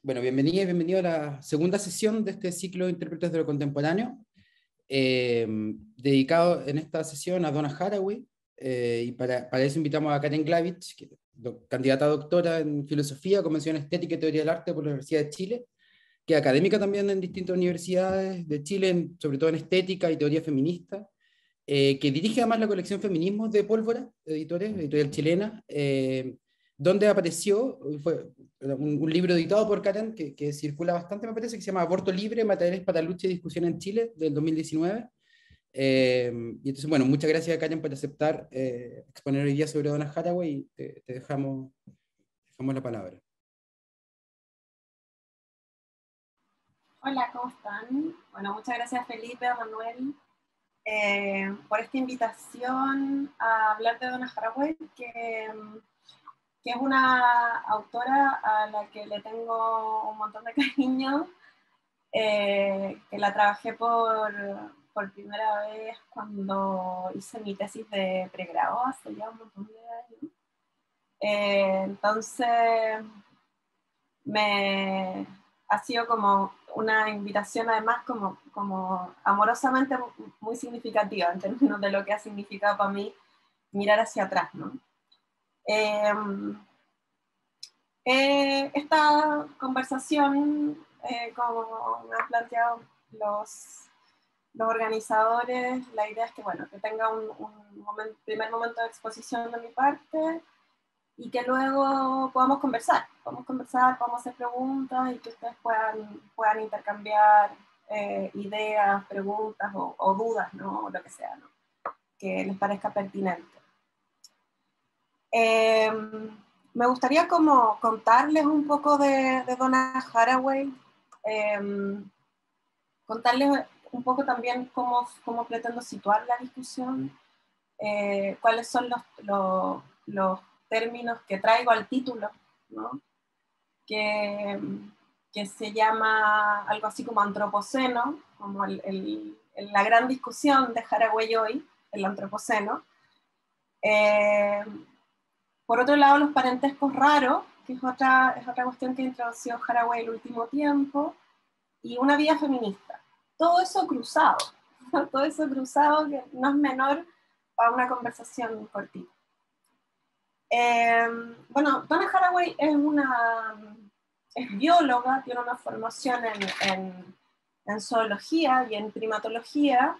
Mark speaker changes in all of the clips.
Speaker 1: Bueno, bienvenido y bienvenido a la segunda sesión de este ciclo de intérpretes de lo contemporáneo, dedicado en esta sesión a Donna Haraway, y para eso invitamos a Karen Glavich, que candidata a doctora en Filosofía, Convención Estética y Teoría del Arte por la Universidad de Chile, que es académica también en distintas universidades de Chile, sobre todo en Estética y Teoría Feminista, que dirige además la colección Feminismos de Pólvora, editores, editorial chilena, donde apareció, fue un libro editado por Karen, que circula bastante, me parece, que se llama Aborto Libre, Materiales para Lucha y Discusión en Chile, del 2019. Y entonces, bueno, muchas gracias a Karen por aceptar exponer hoy día sobre Donna Haraway, y te dejamos la palabra.
Speaker 2: Hola, ¿cómo están? Bueno, muchas gracias Felipe, a Manuel, por esta invitación a hablar de Donna Haraway, que es una autora a la que le tengo un montón de cariño, que la trabajé por primera vez cuando hice mi tesis de pregrado, hace ya un montón de años. Entonces, ha sido como una invitación además como amorosamente muy significativa en términos de lo que ha significado para mí mirar hacia atrás, ¿no? Esta conversación, como me han planteado los organizadores, la idea es que, bueno, que tenga un primer momento de exposición de mi parte, y que luego podamos conversar, podamos hacer preguntas y que ustedes puedan intercambiar ideas, preguntas o dudas, ¿no? O lo que sea, ¿no? Que les parezca pertinente. Me gustaría como contarles un poco de Donna Haraway, contarles un poco también cómo pretendo situar la discusión, cuáles son los términos que traigo al título, ¿no? que se llama algo así como antropoceno, como la gran discusión de Haraway hoy, el antropoceno. Por otro lado, los parentescos raros, que es otra cuestión que introdució Haraway el último tiempo, y una vida feminista. Todo eso cruzado que no es menor para una conversación cortita. Bueno, Donna Haraway es bióloga, tiene una formación en zoología y en primatología,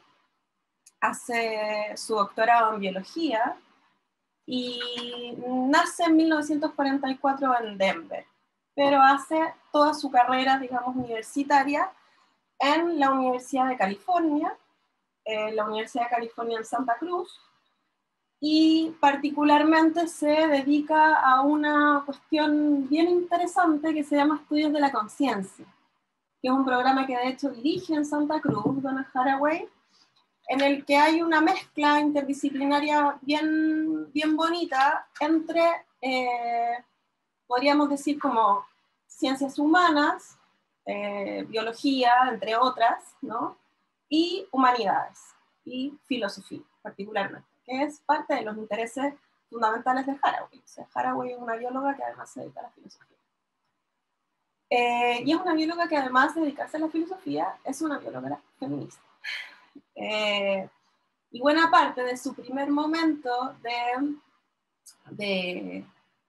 Speaker 2: hace su doctorado en biología y nace en 1944 en Denver, pero hace toda su carrera, digamos, universitaria en la Universidad de California, en Santa Cruz, y particularmente se dedica a una cuestión bien interesante que se llama Estudios de la Conciencia, que es un programa que de hecho dirige en Santa Cruz Donna Haraway, en el que hay una mezcla interdisciplinaria bien bonita entre, podríamos decir, como ciencias humanas, biología, entre otras, ¿no? Y humanidades, y filosofía, particularmente, que es parte de los intereses fundamentales de Haraway. O sea, Haraway es una bióloga que además se dedica a la filosofía. Y es una bióloga que además de dedicarse a la filosofía, es una bióloga feminista. Y buena parte de su primer momento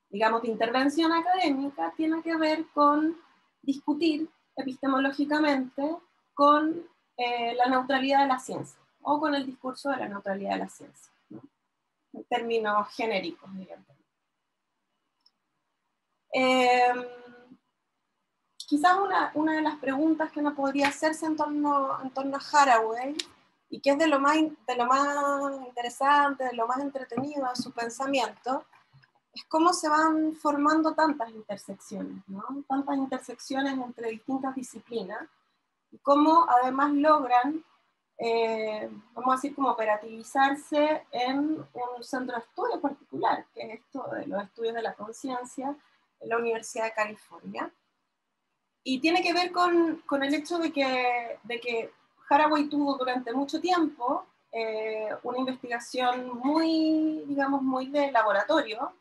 Speaker 2: digamos, de intervención académica tiene que ver con discutir epistemológicamente con la neutralidad de la ciencia, o con el discurso de la neutralidad de la ciencia, ¿no? En términos genéricos, digamos. Quizás una de las preguntas que uno podría hacerse en torno a Haraway, y que es de lo más interesante, de lo más entretenido de su pensamiento, es cómo se van formando tantas intersecciones, ¿no? Tantas intersecciones entre distintas disciplinas, y cómo además logran, vamos a decir, como operativizarse en un centro de estudio particular, que es esto de los estudios de la conciencia en la Universidad de California. Y tiene que ver con el hecho de que Haraway tuvo durante mucho tiempo una investigación muy, digamos, muy de laboratorio.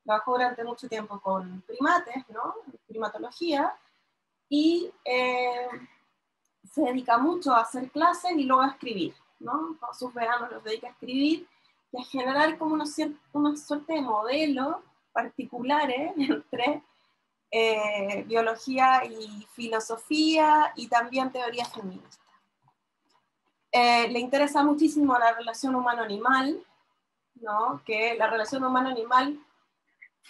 Speaker 2: Trabajó durante mucho tiempo con primates, ¿no? Primatología, y se dedica mucho a hacer clases y luego a escribir, ¿no? Todos sus veranos los dedica a escribir y a generar como una suerte de modelos particulares entre biología y filosofía y también teoría feminista. Le interesa muchísimo la relación humano-animal, ¿no? Que la relación humano-animal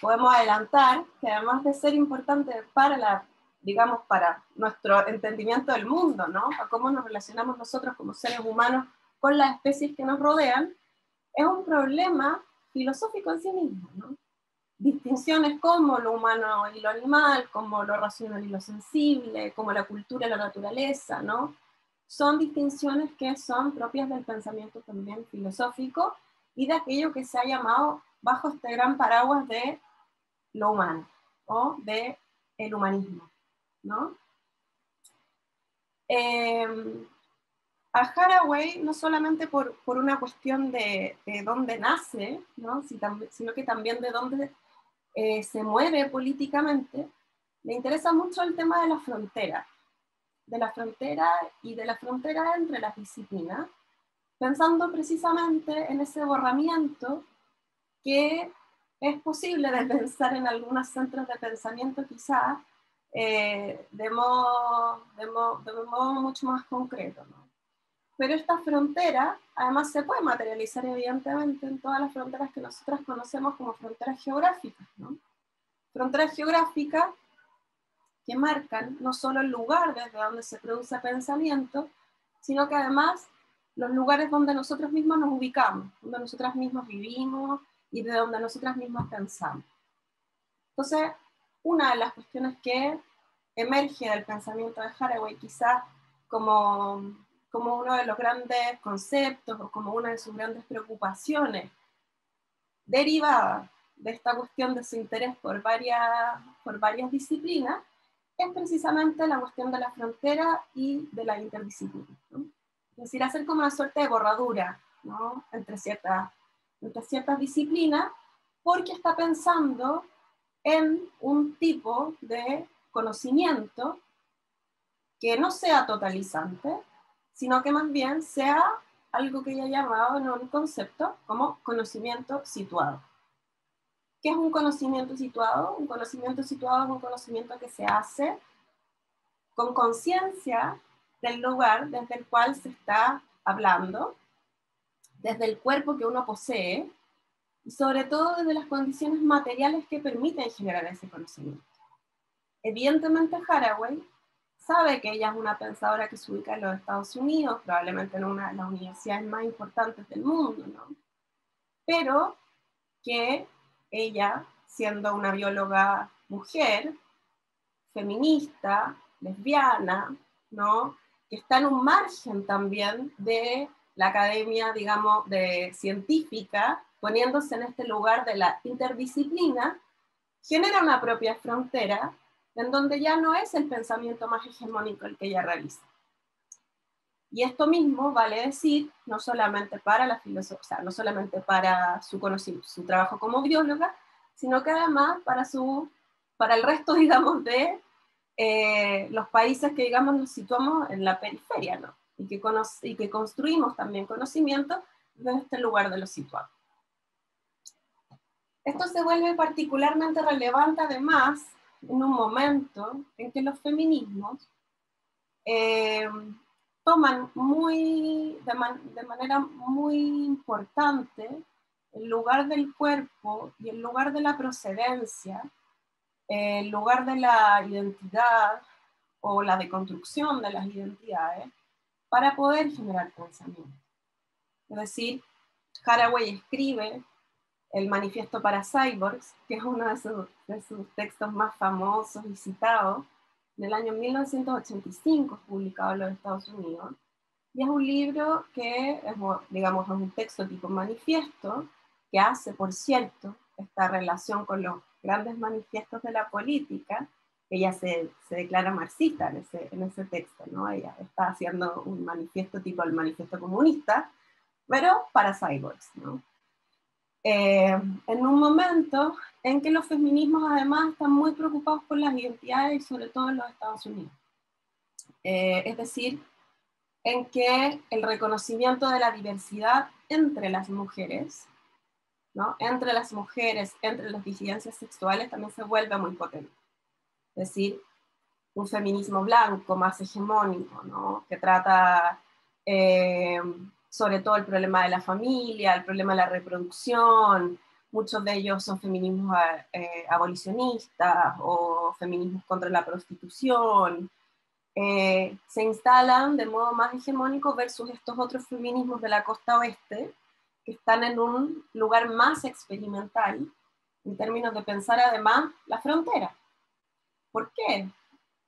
Speaker 2: podemos adelantar que además de ser importante para digamos, para nuestro entendimiento del mundo, ¿no? A cómo nos relacionamos nosotros como seres humanos con las especies que nos rodean, es un problema filosófico en sí mismo, ¿no? Distinciones como lo humano y lo animal, como lo racional y lo sensible, como la cultura y la naturaleza, ¿no? Son distinciones que son propias del pensamiento también filosófico y de aquello que se ha llamado bajo este gran paraguas de lo humano o de el humanismo, ¿no? A Haraway, no solamente por una cuestión de dónde nace, ¿no? Sino que también de dónde se mueve políticamente, le interesa mucho el tema de la frontera y de la frontera entre las disciplinas, pensando precisamente en ese borramiento que es posible de pensar en algunos centros de pensamiento quizás de modo mucho más concreto, ¿no? Pero esta frontera además se puede materializar evidentemente en todas las fronteras que nosotros conocemos como fronteras geográficas, ¿no? Fronteras geográficas que marcan no solo el lugar desde donde se produce pensamiento, sino que además los lugares donde nosotros mismos nos ubicamos, donde nosotras mismos vivimos y de donde nosotras mismas pensamos. Entonces, una de las cuestiones que emerge del pensamiento de Haraway, quizás como uno de los grandes conceptos o como una de sus grandes preocupaciones, derivada de esta cuestión de su interés por varias disciplinas, es precisamente la cuestión de la frontera y de la interdisciplina, ¿no? Es decir, hacer como una suerte de borradura, ¿no? entre ciertas disciplinas, porque está pensando en un tipo de conocimiento que no sea totalizante, sino que más bien sea algo que ella ha llamado en un concepto como conocimiento situado. ¿Qué es un conocimiento situado? Un conocimiento situado es un conocimiento que se hace con conciencia del lugar desde el cual se está hablando, desde el cuerpo que uno posee, y sobre todo desde las condiciones materiales que permiten generar ese conocimiento. Evidentemente Haraway sabe que ella es una pensadora que se ubica en los Estados Unidos, probablemente en una de las universidades más importantes del mundo, ¿no? Pero que ella, siendo una bióloga mujer, feminista, lesbiana, ¿no? Que está en un margen también de la academia, digamos, de científica, poniéndose en este lugar de la interdisciplina, genera una propia frontera en donde ya no es el pensamiento más hegemónico el que ella realiza. Y esto mismo vale decir no solamente para la filosofía, o sea, no solamente para su trabajo como bióloga, sino que además para el resto, digamos, de los países que, digamos, nos situamos en la periferia, ¿no? Y que construimos también conocimiento desde este lugar de lo situado. Esto se vuelve particularmente relevante además en un momento en que los feminismos toman de manera muy importante el lugar del cuerpo y el lugar de la procedencia, el lugar de la identidad o la deconstrucción de las identidades para poder generar pensamiento. Es decir, Haraway escribe el Manifiesto para Cyborgs, que es uno de sus textos más famosos y citados, en el año 1985, publicado en los Estados Unidos, y es un libro que es, digamos, es un texto tipo manifiesto, que hace, por cierto, esta relación con los grandes manifiestos de la política. Ella se declara marxista en ese texto, ¿no? Ella está haciendo un manifiesto tipo el manifiesto comunista, pero para cyborgs, ¿no? En un momento en que los feminismos además están muy preocupados por las identidades, y sobre todo en los Estados Unidos. Es decir, en que el reconocimiento de la diversidad entre las mujeres, ¿no? Entre las mujeres, entre las disidencias sexuales, también se vuelve muy potente. Es decir, un feminismo blanco más hegemónico, ¿no? Que trata sobre todo el problema de la familia, el problema de la reproducción. Muchos de ellos son feminismos abolicionistas o feminismos contra la prostitución. Se instalan de modo más hegemónico versus estos otros feminismos de la costa oeste, que están en un lugar más experimental en términos de pensar además la frontera. ¿Por qué?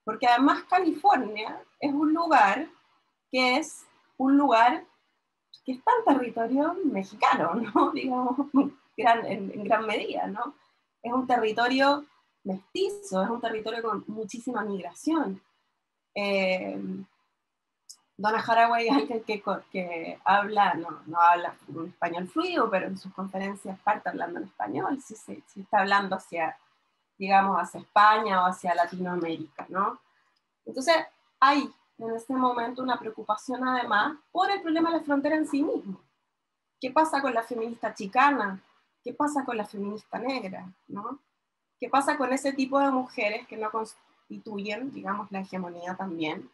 Speaker 2: Porque además California es un lugar que está en territorio mexicano, ¿no? Digamos, en gran medida, ¿no? Es un territorio mestizo, es un territorio con muchísima migración. Donna Haraway es alguien que habla, no habla un español fluido, pero en sus conferencias parte hablando en español, si está hablando hacia, digamos, hacia España o hacia Latinoamérica, ¿no? Entonces, hay en este momento una preocupación además por el problema de la frontera en sí mismo. ¿Qué pasa con la feminista chicana? ¿Qué pasa con la feminista negra? ¿No? ¿Qué pasa con ese tipo de mujeres que no constituyen, digamos, la hegemonía también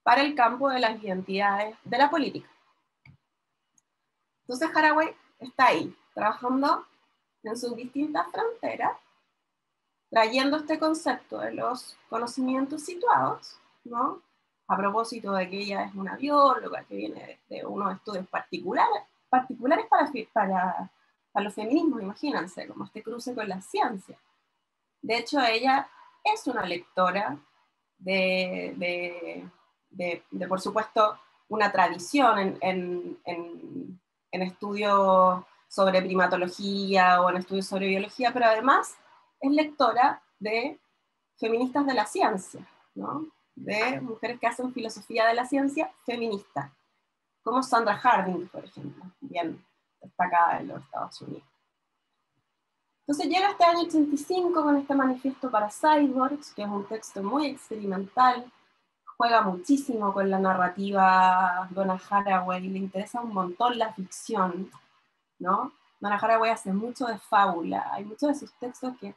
Speaker 2: para el campo de las identidades de la política? Entonces Haraway está ahí, trabajando en sus distintas fronteras, trayendo este concepto de los conocimientos situados, ¿no? A propósito de que ella es una bióloga que viene de unos estudios particulares para los feminismos, imagínense, como este cruce con la ciencia. De hecho, ella es una lectora de por supuesto, una tradición en estudios sobre primatología o en estudios sobre biología, pero además es lectora de feministas de la ciencia, ¿no? De mujeres que hacen filosofía de la ciencia feminista, como Sandra Harding, por ejemplo, bien destacada en los Estados Unidos. Entonces llega este año 85 con este manifiesto para cyborgs, que es un texto muy experimental, juega muchísimo con la narrativa Donna Haraway, le interesa un montón la ficción, ¿no? Donna Haraway hace mucho de fábula, hay muchos de sus textos que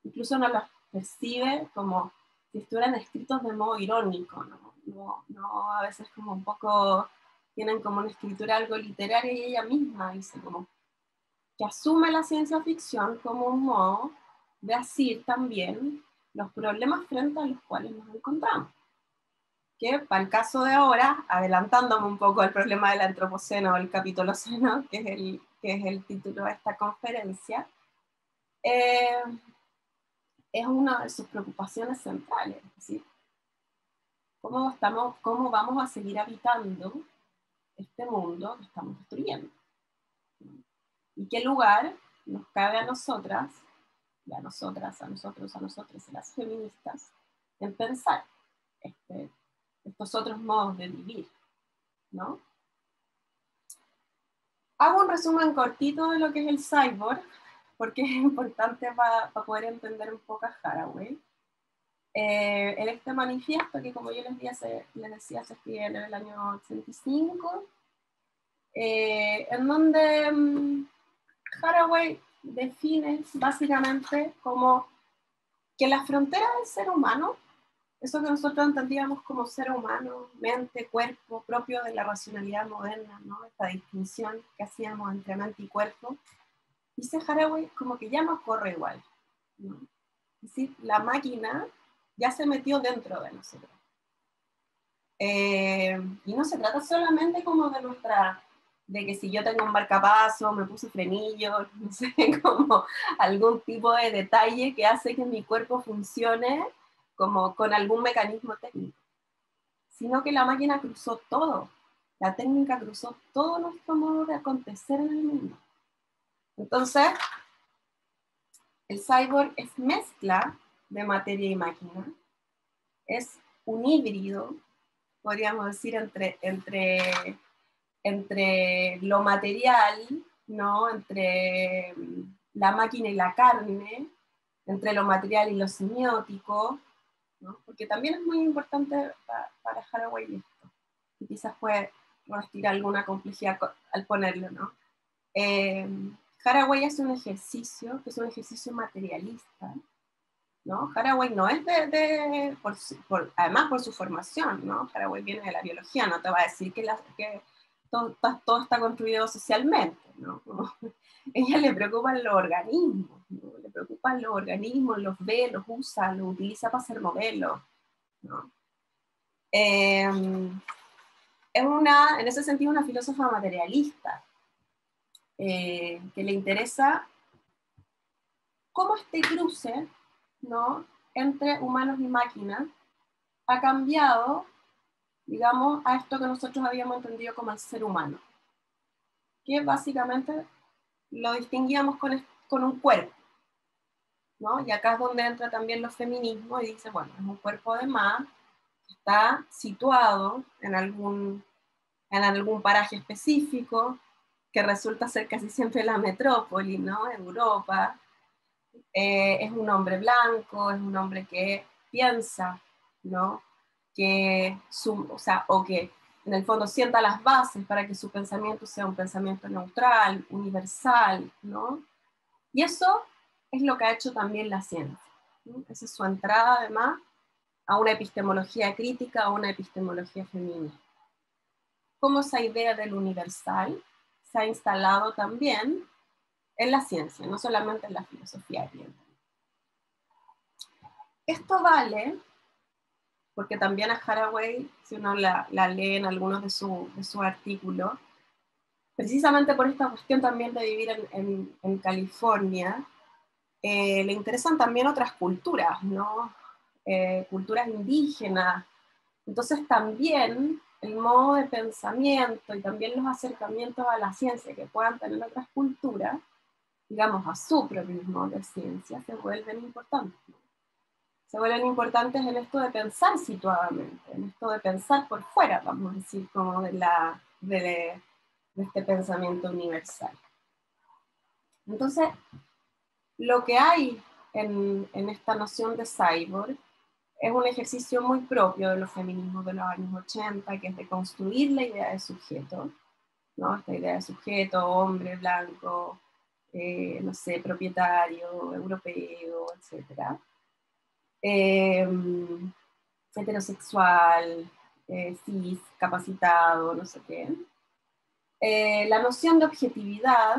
Speaker 2: incluso no los percibe como si estuvieran escritos de modo irónico, ¿no? A veces como un poco, tienen como una escritura algo literaria y ella misma dice como que asume la ciencia ficción como un modo de asir también los problemas frente a los cuales nos encontramos. Que para el caso de ahora, adelantándome un poco al problema del antropoceno o el capitoloceno, que es el título de esta conferencia, es una de sus preocupaciones centrales, es decir, cómo vamos a seguir habitando este mundo que estamos destruyendo. ¿Y qué lugar nos cabe a nosotras, y a nosotros, y las feministas, en pensar estos otros modos de vivir, ¿no? Hago un resumen cortito de lo que es el cyborg, porque es importante para poder entender un poco a Haraway. En este manifiesto, que como yo les decía, se escribe en el año 85, en donde Haraway define básicamente como que la frontera del ser humano, eso que nosotros entendíamos como ser humano, mente, cuerpo, propio de la racionalidad moderna, ¿no? Esta distinción que hacíamos entre mente y cuerpo, dice Haraway como que ya no corre igual, ¿no? Es decir, la máquina ya se metió dentro de nosotros. Y no se trata solamente como de que si yo tengo un marcapaso, me puse frenillo, no sé, como algún tipo de detalle que hace que mi cuerpo funcione como con algún mecanismo técnico, sino que la máquina cruzó todo, la técnica cruzó todo nuestro modo de acontecer en el mundo. Entonces, el cyborg es mezcla de materia y máquina, es un híbrido, podríamos decir, entre lo material, ¿no? Entre la máquina y la carne, entre lo material y lo semiótico, ¿no? Porque también es muy importante para Haraway esto, y quizás puede retirar alguna complejidad al ponerlo, ¿no? Haraway hace un ejercicio, que es un ejercicio materialista, ¿no? Haraway no es además por su formación, ¿no? Haraway viene de la biología, no te va a decir que todo está construido socialmente, ¿no? Como, ella le preocupan los organismos, ¿no? Le preocupan los organismos, los ve, los usa, los utiliza para hacer modelos, ¿no? En ese sentido, una filósofa materialista, que le interesa cómo este cruce, ¿no?, entre humanos y máquinas ha cambiado, digamos, a esto que nosotros habíamos entendido como el ser humano, que básicamente lo distinguíamos con un cuerpo, ¿no? Y acá es donde entra también los feminismos y dice, bueno, es un cuerpo además que está situado en algún paraje específico, que resulta ser casi siempre la metrópoli, ¿no? Europa. Es un hombre blanco, es un hombre que piensa, ¿no? O que en el fondo sienta las bases para que su pensamiento sea un pensamiento neutral, universal, ¿no? Y eso es lo que ha hecho también la ciencia, ¿no? Esa es su entrada además a una epistemología crítica, a una epistemología feminista. Cómo esa idea del universal se ha instalado también en la ciencia, no solamente en la filosofía, evidentemente. Esto vale porque también a Haraway, si uno la lee en algunos de sus artículos, precisamente por esta cuestión también de vivir en California, le interesan también otras culturas, ¿no? Culturas indígenas. Entonces también el modo de pensamiento y también los acercamientos a la ciencia que puedan tener otras culturas, digamos, a su propio modo de ciencia, se vuelven importantes, ¿no? Se vuelven importantes en esto de pensar situadamente, en esto de pensar por fuera, vamos a decir, como de este pensamiento universal. Entonces, lo que hay en esta noción de cyborg es un ejercicio muy propio de los feminismos de los años 80, que es de construir la idea de sujeto, ¿no? Esta idea de sujeto, hombre, blanco, no sé, propietario, europeo, etc. Heterosexual, cis, capacitado, no sé qué. La noción de objetividad,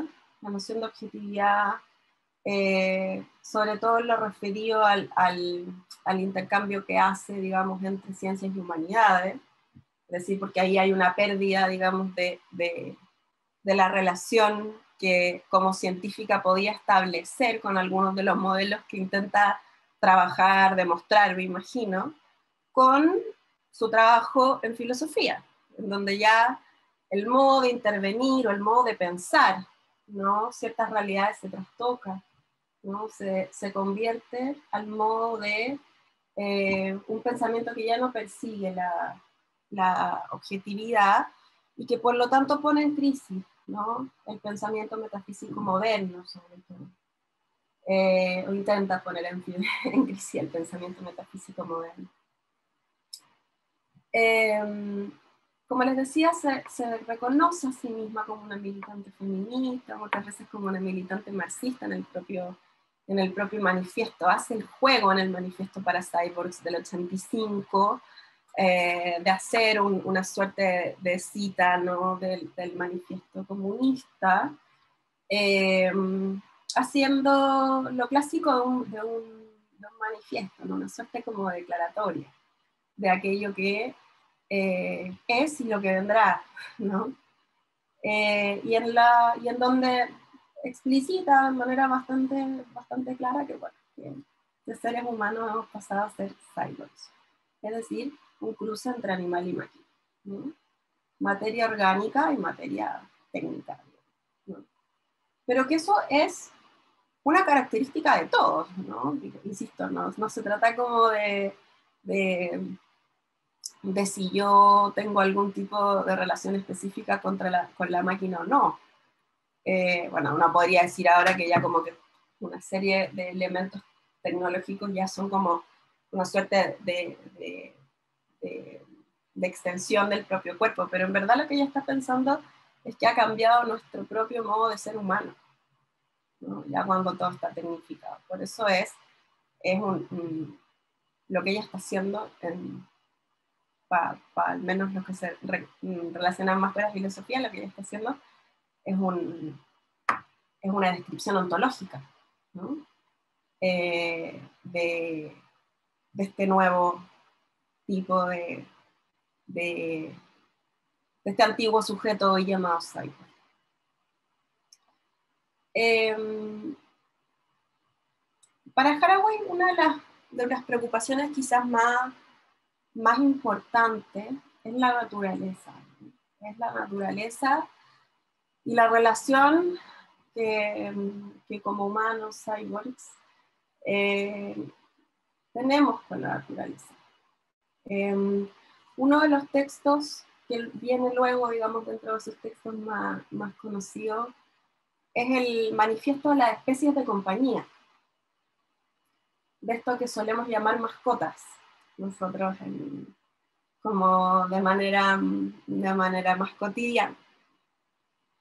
Speaker 2: sobre todo en lo referido al intercambio que hace, digamos, entre ciencias y humanidades, es decir, porque ahí hay una pérdida, digamos, de la relación que como científica podía establecer con algunos de los modelos que intenta trabajar, demostrar, me imagino, con su trabajo en filosofía, en donde ya el modo de intervenir o el modo de pensar, ¿no?, ciertas realidades se trastoca, ¿no? Se convierte al modo de un pensamiento que ya no persigue la objetividad y que por lo tanto pone en crisis, ¿no?, el pensamiento metafísico moderno, sobre todo. O intenta poner en crisis el pensamiento metafísico moderno. Como les decía, se reconoce a sí misma como una militante feminista, muchas veces como una militante marxista en el propio manifiesto. Hace el juego en el manifiesto para cyborgs del 85, de hacer una suerte de cita, ¿no?, del manifiesto comunista, haciendo lo clásico de un manifiesto, ¿no?, una suerte como declaratoria de aquello que es y lo que vendrá, ¿no? Y en donde explicita de manera bastante clara que, bueno, que de seres humanos hemos pasado a ser cyborgs, es decir, un cruce entre animal y máquina, ¿no? Materia orgánica y materia técnica, ¿no? Pero que eso es una característica de todos, ¿no? Insisto, no se trata como de si yo tengo algún tipo de relación específica con la máquina o no. Bueno, uno podría decir ahora que ya como que una serie de elementos tecnológicos ya son como una suerte de extensión del propio cuerpo, pero en verdad lo que ella está pensando es que ha cambiado nuestro propio modo de ser humano, ¿no? Ya cuando todo está tecnificado. Por eso es lo que ella está haciendo, para al menos los que se relacionan más con la filosofía, lo que ella está haciendo es una descripción ontológica, ¿no? De este nuevo tipo de este antiguo sujeto llamado cyborg. Para Haraway, una de las preocupaciones quizás más importantes es la naturaleza. Es la naturaleza y la relación que como humanos, cyborgs, tenemos con la naturaleza. Uno de los textos que viene luego, digamos, dentro de esos textos más conocidos, es el Manifiesto de las Especies de Compañía, de esto que solemos llamar mascotas, nosotros como de manera más cotidiana.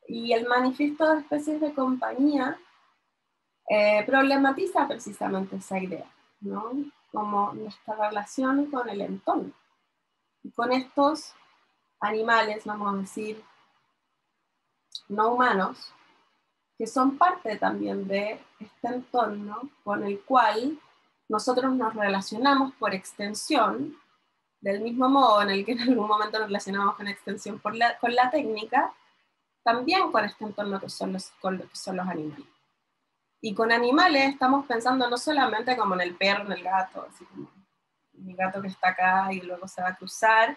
Speaker 2: Y el Manifiesto de Especies de Compañía problematiza precisamente esa idea, ¿no? Como nuestra relación con el entorno. Y con estos animales, vamos a decir, no humanos, que son parte también de este entorno con el cual nosotros nos relacionamos por extensión, del mismo modo en el que en algún momento nos relacionamos con extensión con la técnica, también con este entorno que son los animales. Y con animales estamos pensando no solamente como en el perro, en el gato, así como mi gato que está acá y luego se va a cruzar,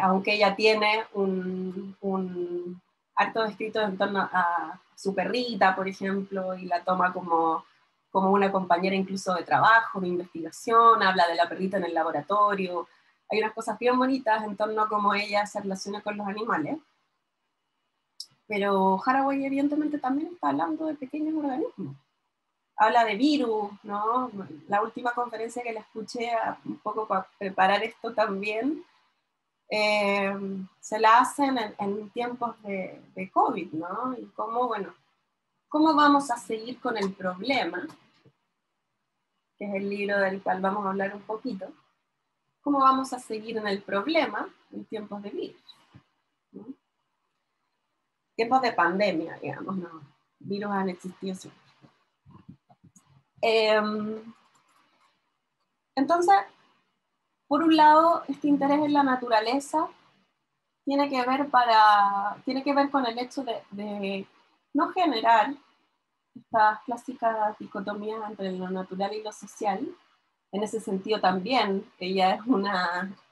Speaker 2: aunque ella tiene un harto descrito en torno a su perrita, por ejemplo, y la toma como una compañera incluso de trabajo, de investigación, habla de la perrita en el laboratorio. Hay unas cosas bien bonitas en torno a cómo ella se relaciona con los animales. Pero Haraway evidentemente también está hablando de pequeños organismos. Habla de virus, ¿no? La última conferencia que la escuché, un poco para preparar esto también, se la hacen en tiempos de COVID, ¿no? Y cómo, bueno, cómo vamos a seguir con el problema, que es el libro del cual vamos a hablar un poquito, cómo vamos a seguir en el problema en tiempos de virus, ¿no? Tiempos de pandemia, digamos, ¿no? Virus han existido siempre. Entonces, por un lado, este interés en la naturaleza tiene que ver con el hecho de no generar estas clásicas dicotomías entre lo natural y lo social. En ese sentido también, ella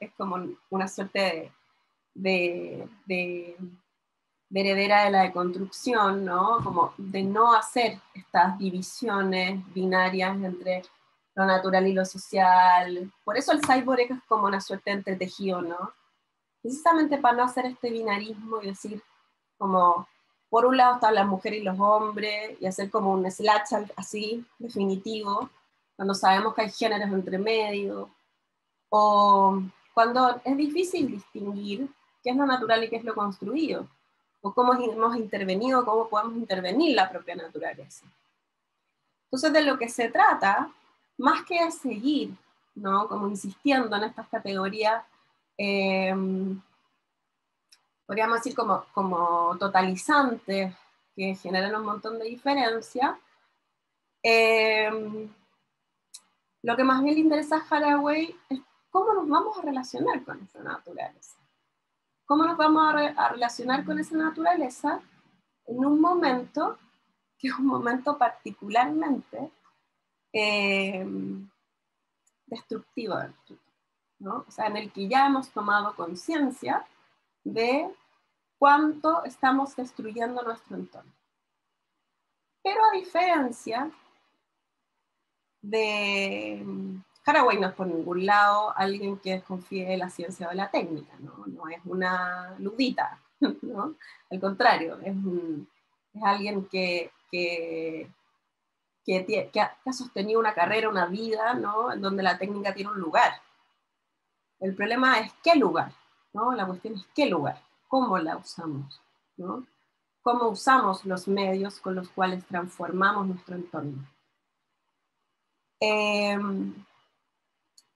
Speaker 2: es como una suerte de heredera de la deconstrucción, ¿no? Como de no hacer estas divisiones binarias entre lo natural y lo social. Por eso el cyborg es como una suerte de entretejido, ¿no? Precisamente para no hacer este binarismo y decir como, por un lado están las mujeres y los hombres, y hacer como un slash así, definitivo, cuando sabemos que hay géneros entre medio, o cuando es difícil distinguir qué es lo natural y qué es lo construido, o cómo hemos intervenido, cómo podemos intervenir la propia naturaleza. Entonces, de lo que se trata, más que seguir, ¿no? Como insistiendo en estas categorías, podríamos decir como totalizantes, que generan un montón de diferencia, lo que más bien le interesa a Haraway es cómo nos vamos a relacionar con esa naturaleza. ¿Cómo nos vamos a relacionar con esa naturaleza en un momento que es un momento particularmente destructivo, ¿no? O sea, en el que ya hemos tomado conciencia de cuánto estamos destruyendo nuestro entorno? Pero a diferencia de Haraway, no es por ningún lado alguien que desconfíe de la ciencia o de la técnica, ¿no? No es una ludita, ¿no? Al contrario, es alguien que que ha sostenido una carrera, una vida, ¿no? En donde la técnica tiene un lugar. El problema es qué lugar, ¿no? La cuestión es qué lugar, cómo la usamos, ¿no? Cómo usamos los medios con los cuales transformamos nuestro entorno.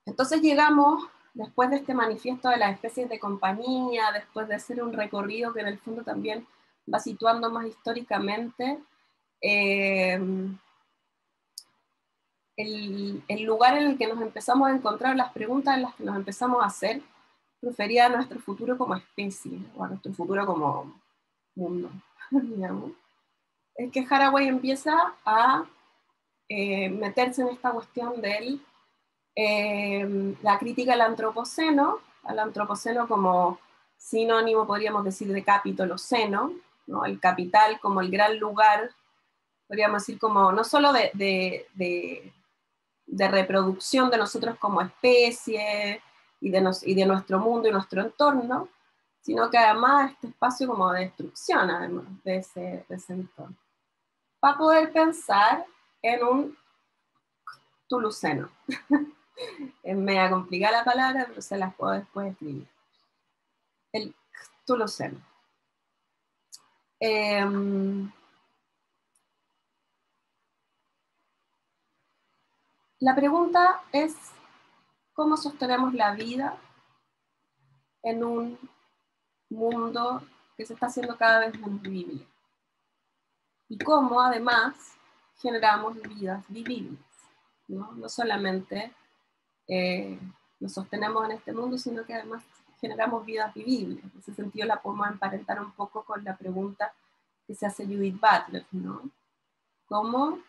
Speaker 2: Entonces llegamos, después de este manifiesto de las especies de compañía, después de hacer un recorrido que en el fondo también va situando más históricamente el lugar en el que nos empezamos a encontrar, las preguntas en las que nos empezamos a hacer, refería a nuestro futuro como especie, o a nuestro futuro como mundo, digamos. Es que Haraway empieza a meterse en esta cuestión de la crítica al antropoceno como sinónimo, podríamos decir, de capitoloceno, ¿no? El capital como el gran lugar, podríamos decir, como no solo de reproducción de nosotros como especie y de nuestro mundo y nuestro entorno, sino que además este espacio como de destrucción, además, de ese entorno. Para poder pensar en un tuluceno. Es media complicada la palabra, pero se las puedo después escribir. El tuluceno. La pregunta es, ¿cómo sostenemos la vida en un mundo que se está haciendo cada vez menos vivible? Y cómo, además, generamos vidas vivibles, ¿no? No solamente nos sostenemos en este mundo, sino que además generamos vidas vivibles. En ese sentido la podemos emparentar un poco con la pregunta que se hace Judith Butler, ¿no? ¿Cómo?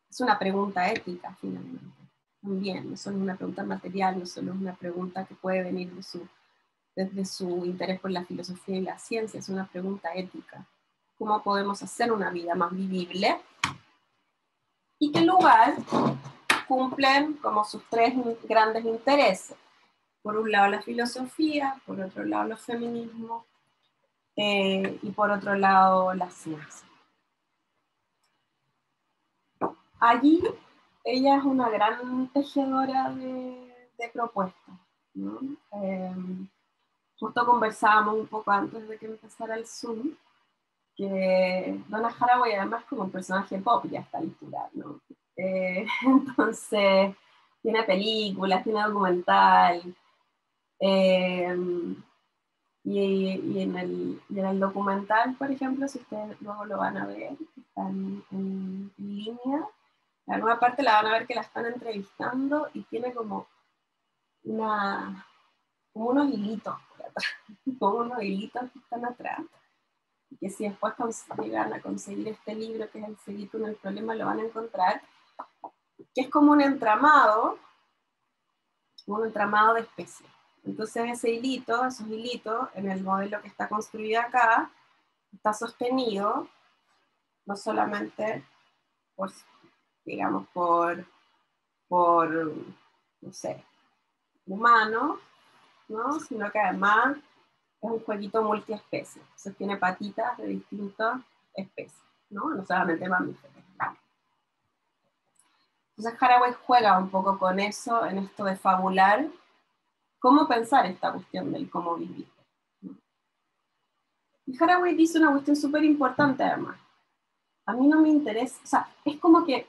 Speaker 2: Es una pregunta ética, finalmente. También, no solo es una pregunta material, no solo es una pregunta que puede venir desde su interés por la filosofía y la ciencia, es una pregunta ética. ¿Cómo podemos hacer una vida más vivible? ¿Y qué lugar cumplen como sus tres grandes intereses? Por un lado la filosofía, por otro lado los feminismos y por otro lado la ciencia. Allí ella es una gran tejedora de propuestas, ¿no? Justo conversábamos un poco antes de que empezara el Zoom, que Donna Haraway además como un personaje pop ya a esta altura, ¿no? Entonces, tiene películas, tiene documental, y en el documental, por ejemplo, si ustedes luego lo van a ver, está en línea, la nueva parte la van a ver que la están entrevistando y tiene como unos hilitos por atrás, como unos hilitos que están atrás, y que si después llegan a conseguir este libro que es El Ceguito en el Problema, lo van a encontrar, que es como un entramado de especies. Entonces esos hilitos, en el modelo que está construido acá, está sostenido no solamente por, digamos, por no sé, humanos, ¿no? Sino que además es un jueguito multiespecie. Entonces tiene patitas de distintas especies, ¿no? No solamente mamíferos. Entonces Haraway juega un poco con eso, en esto de fabular, cómo pensar esta cuestión del cómo vivir. Y Haraway dice una cuestión súper importante además. A mí no me interesa, o sea, es como que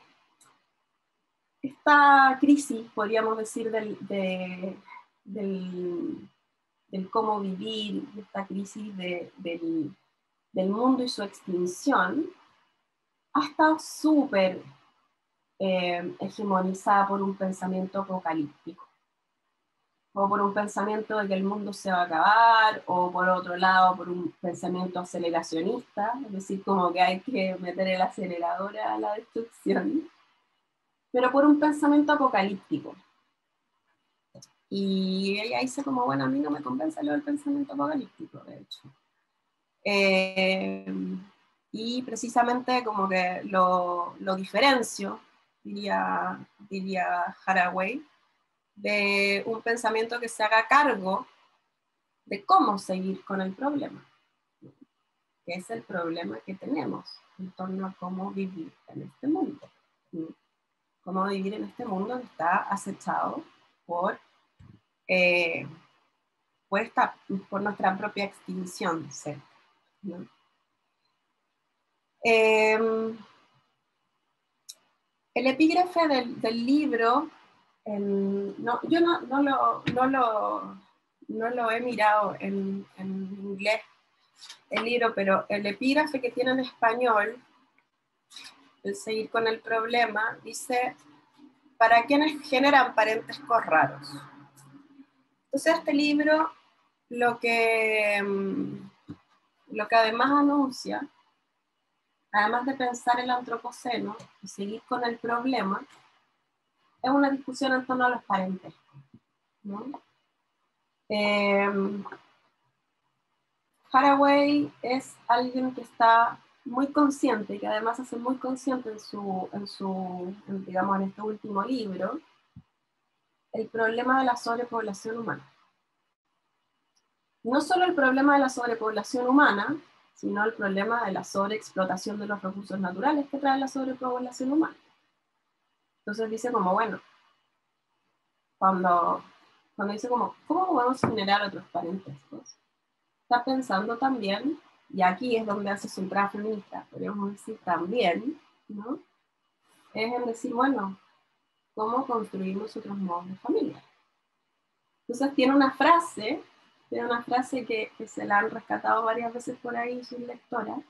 Speaker 2: esta crisis, podríamos decir, del cómo vivir, esta crisis del mundo y su extinción, ha estado súper hegemonizada por un pensamiento apocalíptico, o por un pensamiento de que el mundo se va a acabar, o por otro lado, por un pensamiento aceleracionista, es decir, como que hay que meter el acelerador a la destrucción, pero por un pensamiento apocalíptico. Y ella dice como, bueno, a mí no me convence lo del pensamiento apocalíptico, de hecho. Y precisamente como que lo diferencio, diría Haraway, de un pensamiento que se haga cargo de cómo seguir con el problema, que es el problema que tenemos en torno a cómo vivir en este mundo. cómo vivir en este mundo que está acechado por, por nuestra propia extinción, ¿sí? ¿No? El epígrafe del libro, yo no lo he mirado en inglés, el libro, pero el epígrafe que tiene en español, el seguir con el problema, dice, para quienes generan parentescos raros. Entonces este libro lo que además anuncia, además de pensar el antropoceno y seguir con el problema, es una discusión en torno a los parentescos, ¿no? Haraway es alguien que está muy consciente, y que además hace muy consciente digamos, en este último libro, el problema de la sobrepoblación humana. No solo el problema de la sobrepoblación humana, sino el problema de la sobreexplotación de los recursos naturales que trae la sobrepoblación humana. Entonces dice como, bueno, cuando dice como, ¿cómo podemos generar otros parentescos? Está pensando también, y aquí es donde hace su entrada feminista, podríamos decir también, ¿no? Es en decir, bueno, ¿cómo construimos otros modos de familia? Entonces tiene una frase que se la han rescatado varias veces por ahí sus lectoras,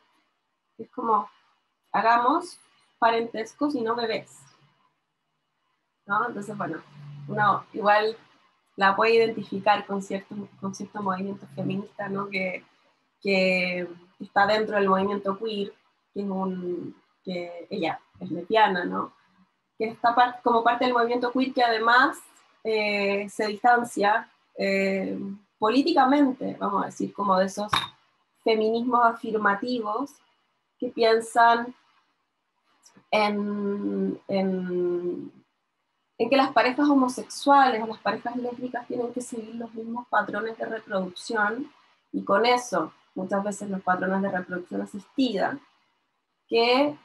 Speaker 2: que es como, hagamos parentescos y no bebés, ¿no? Entonces, bueno, uno igual la puede identificar con ciertos movimientos feministas, ¿no? Que está dentro del movimiento queer, que ella es lesbiana, ¿no? Que está como parte del movimiento queer, que además se distancia políticamente, vamos a decir, como de esos feminismos afirmativos que piensan en que las parejas homosexuales o las parejas lésbicas tienen que seguir los mismos patrones de reproducción, y con eso muchas veces los patrones de reproducción asistida, que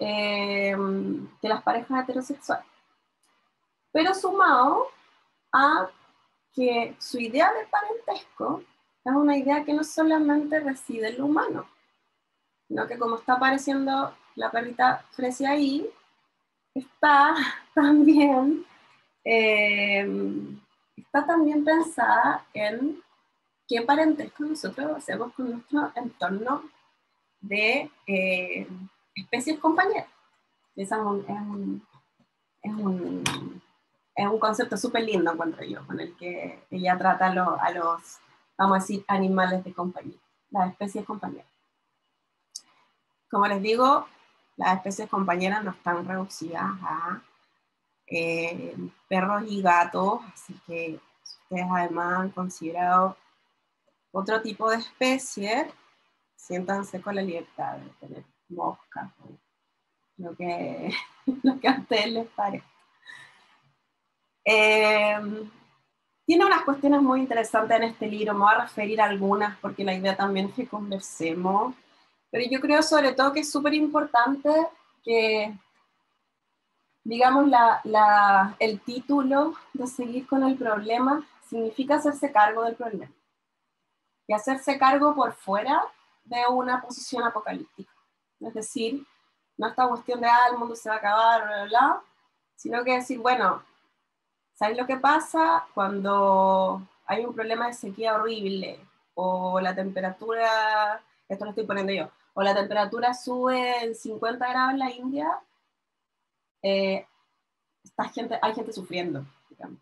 Speaker 2: las parejas heterosexuales. Pero sumado a que su idea de parentesco es una idea que no solamente reside en lo humano, sino que, como está apareciendo la perrita Fresia ahí, está también pensada en qué parentesco nosotros hacemos con nuestro entorno de especies compañeras. Es un concepto súper lindo, encuentro yo, con el que ella trata a los, vamos a decir, animales de compañía, las especies compañeras. Como les digo, las especies compañeras no están reducidas a perros y gatos, así que si ustedes además han considerado otro tipo de especie, siéntanse con la libertad de tener moscas, lo que a ustedes les parezca. Tiene unas cuestiones muy interesantes en este libro, me voy a referir a algunas porque la idea también es que conversemos, pero yo creo sobre todo que es súper importante que, digamos, el título de seguir con el problema significa hacerse cargo del problema, y hacerse cargo por fuera de una posición apocalíptica. Es decir, no esta cuestión de, el mundo se va a acabar, bla, bla, bla, sino que decir, bueno, ¿sabes lo que pasa cuando hay un problema de sequía horrible? O la temperatura, esto lo estoy poniendo yo, o la temperatura sube en 50 grados en la India, hay gente sufriendo, digamos.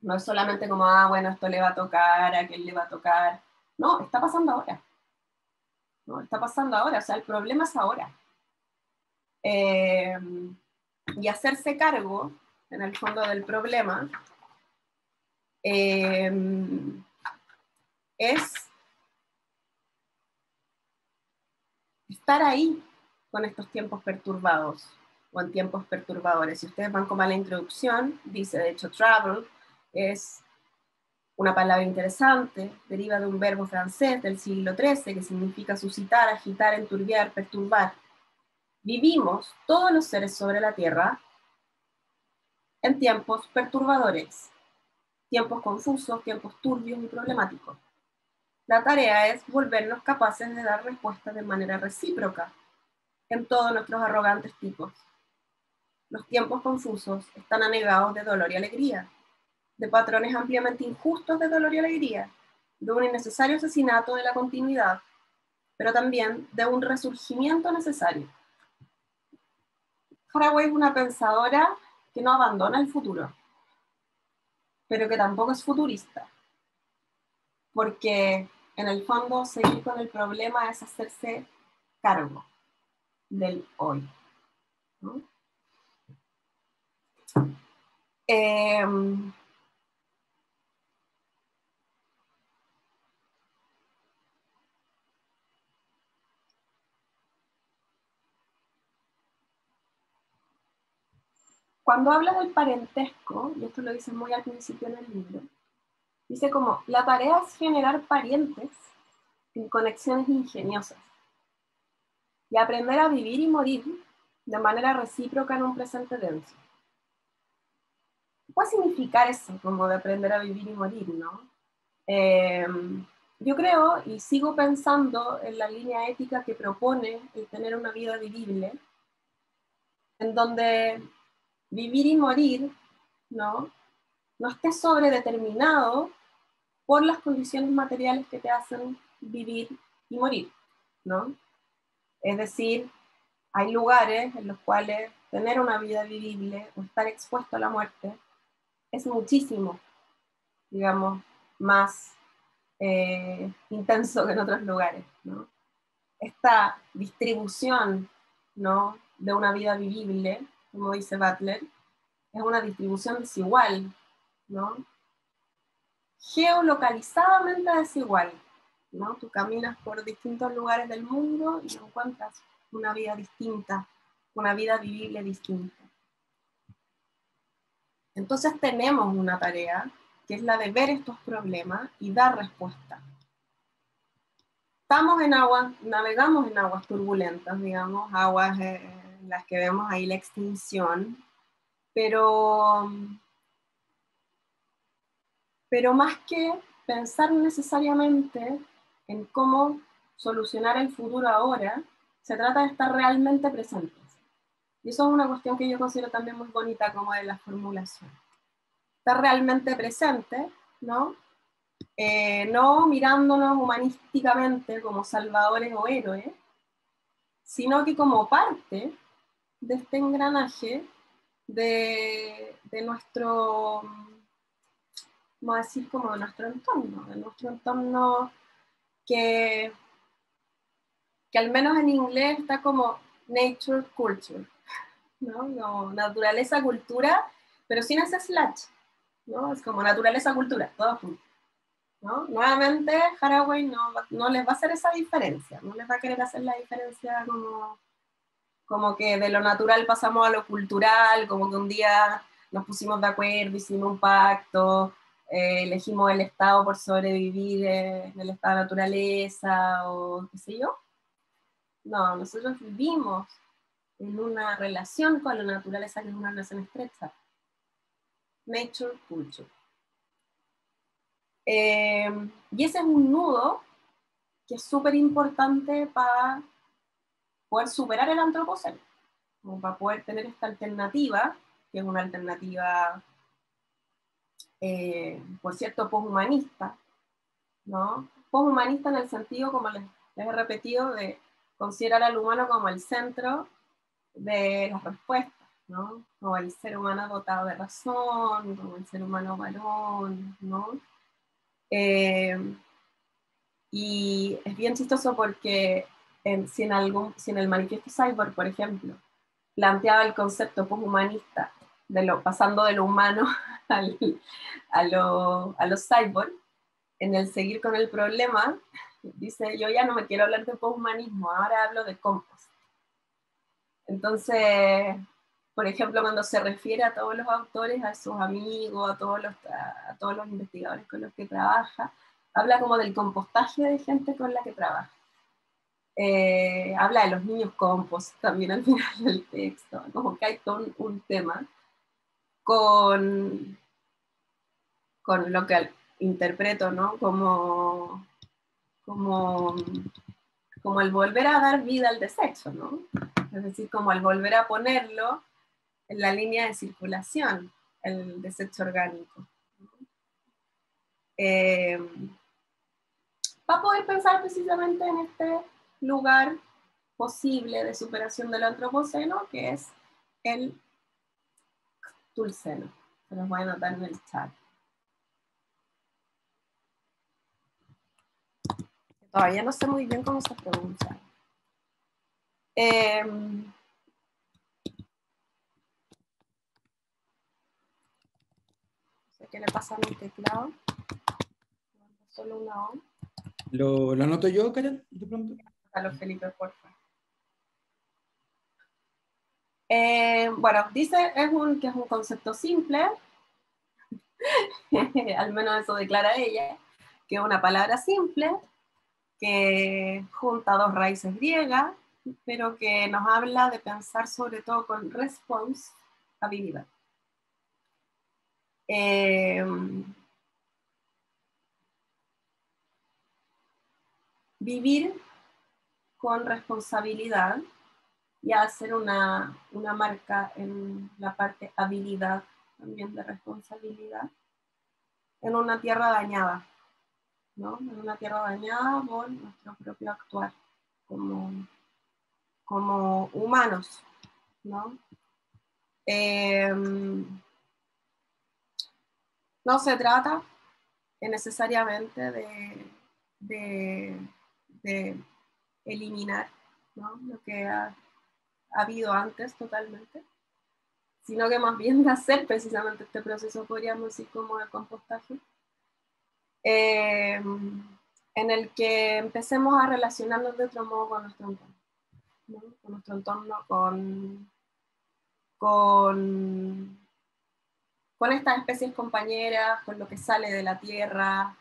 Speaker 2: No es solamente como, bueno, esto le va a tocar, a aquel le va a tocar. No, está pasando ahora. No, está pasando ahora, o sea, el problema es ahora. Y hacerse cargo, en el fondo, del problema es estar ahí con estos tiempos perturbados o en tiempos perturbadores. Si ustedes van como a la introducción, dice, de hecho, travel es una palabra interesante, deriva de un verbo francés del siglo XIII que significa suscitar, agitar, enturbiar, perturbar. Vivimos todos los seres sobre la Tierra en tiempos perturbadores, tiempos confusos, tiempos turbios y problemáticos. La tarea es volvernos capaces de dar respuestas de manera recíproca en todos nuestros arrogantes tipos. Los tiempos confusos están anegados de dolor y alegría, de patrones ampliamente injustos de dolor y alegría, de un innecesario asesinato de la continuidad, pero también de un resurgimiento necesario. Haraway es una pensadora que no abandona el futuro, pero que tampoco es futurista, porque en el fondo seguir con el problema es hacerse cargo del hoy, ¿no? Cuando habla del parentesco, y esto lo dice muy al principio en el libro, dice como, la tarea es generar parientes en conexiones ingeniosas y aprender a vivir y morir de manera recíproca en un presente denso. ¿Qué puede significar eso, como de aprender a vivir y morir, no? Yo creo, y sigo pensando en la línea ética que propone el tener una vida vivible, en donde vivir y morir, ¿no? No esté sobredeterminado por las condiciones materiales que te hacen vivir y morir, ¿no? Es decir, hay lugares en los cuales tener una vida vivible o estar expuesto a la muerte es muchísimo, digamos, más intenso que en otros lugares, ¿no? Esta distribución, ¿no?, de una vida vivible, como dice Butler, es una distribución desigual, ¿no? Geolocalizadamente desigual, ¿no? Tú caminas por distintos lugares del mundo y encuentras una vida distinta, una vida vivible distinta. Entonces tenemos una tarea, que es la de ver estos problemas y dar respuesta. Estamos en aguas, navegamos en aguas turbulentas, digamos, aguas en las que vemos ahí la extinción, pero más que pensar necesariamente en cómo solucionar el futuro ahora, se trata de estar realmente presentes. Y eso es una cuestión que yo considero también muy bonita como de la formulación. Estar realmente presente, ¿no? No mirándonos humanísticamente como salvadores o héroes, sino que como parte de este engranaje de nuestro, vamos a decir, como de nuestro entorno que al menos en inglés está como nature culture, ¿no? No, naturaleza cultura, pero sin ese slash, ¿no? Es como naturaleza cultura, todo junto, ¿no? Nuevamente Haraway no les va a hacer esa diferencia, no les va a querer hacer la diferencia como que de lo natural pasamos a lo cultural, como que un día nos pusimos de acuerdo, hicimos un pacto, elegimos el Estado por sobrevivir en el estado de naturaleza, o qué sé yo. No, nosotros vivimos en una relación con la naturaleza que es una relación estrecha. Nature, culture. Y ese es un nudo que es súper importante para poder superar el antropoceno, como para poder tener esta alternativa, que es una alternativa, por cierto, poshumanista, ¿no? Poshumanista en el sentido, como les he repetido, de considerar al humano como el centro de las respuestas, ¿no? Como el ser humano dotado de razón, como el ser humano varón, ¿no? Y es bien chistoso porque si en el manifiesto Cyborg, por ejemplo, planteaba el concepto poshumanista, pasando de lo humano a los cyborg, en el seguir con el problema, dice, yo ya no me quiero hablar de poshumanismo, ahora hablo de compost. Entonces, por ejemplo, cuando se refiere a todos los autores, a sus amigos, a todos los investigadores con los que trabaja, habla como del compostaje de gente con la que trabaja. habla de los niños compost también al final del texto, como que hay todo un tema con lo que interpreto, ¿no? Como el volver a dar vida al desecho, ¿no? Es decir, como el volver a ponerlo en la línea de circulación, el desecho orgánico. Para poder pensar precisamente en este lugar posible de superación del antropoceno, que es el tulceno. Se los voy a anotar en el chat. Todavía no sé muy bien cómo se pronuncia. No sé qué le pasa a mi teclado. Solo una O.
Speaker 1: ¿Lo anoto yo, Karen, de pronto?
Speaker 2: Anótalo, Felipe, por favor. Bueno, dice que es un concepto simple, al menos eso declara ella, que es una palabra simple, que junta dos raíces griegas, pero que nos habla de pensar sobre todo con responsabilidad. Vivir con responsabilidad y hacer una marca en la parte habilidad, también de responsabilidad, en una tierra dañada, ¿no? En una tierra dañada por nuestro propio actuar como humanos, ¿no? No se trata necesariamente de eliminar, ¿no? Lo que ha habido antes totalmente, sino que más bien de hacer precisamente este proceso, podríamos decir, como de compostaje, en el que empecemos a relacionarnos de otro modo con nuestro entorno, ¿no? Con nuestro entorno, con estas especies compañeras, con lo que sale de la tierra,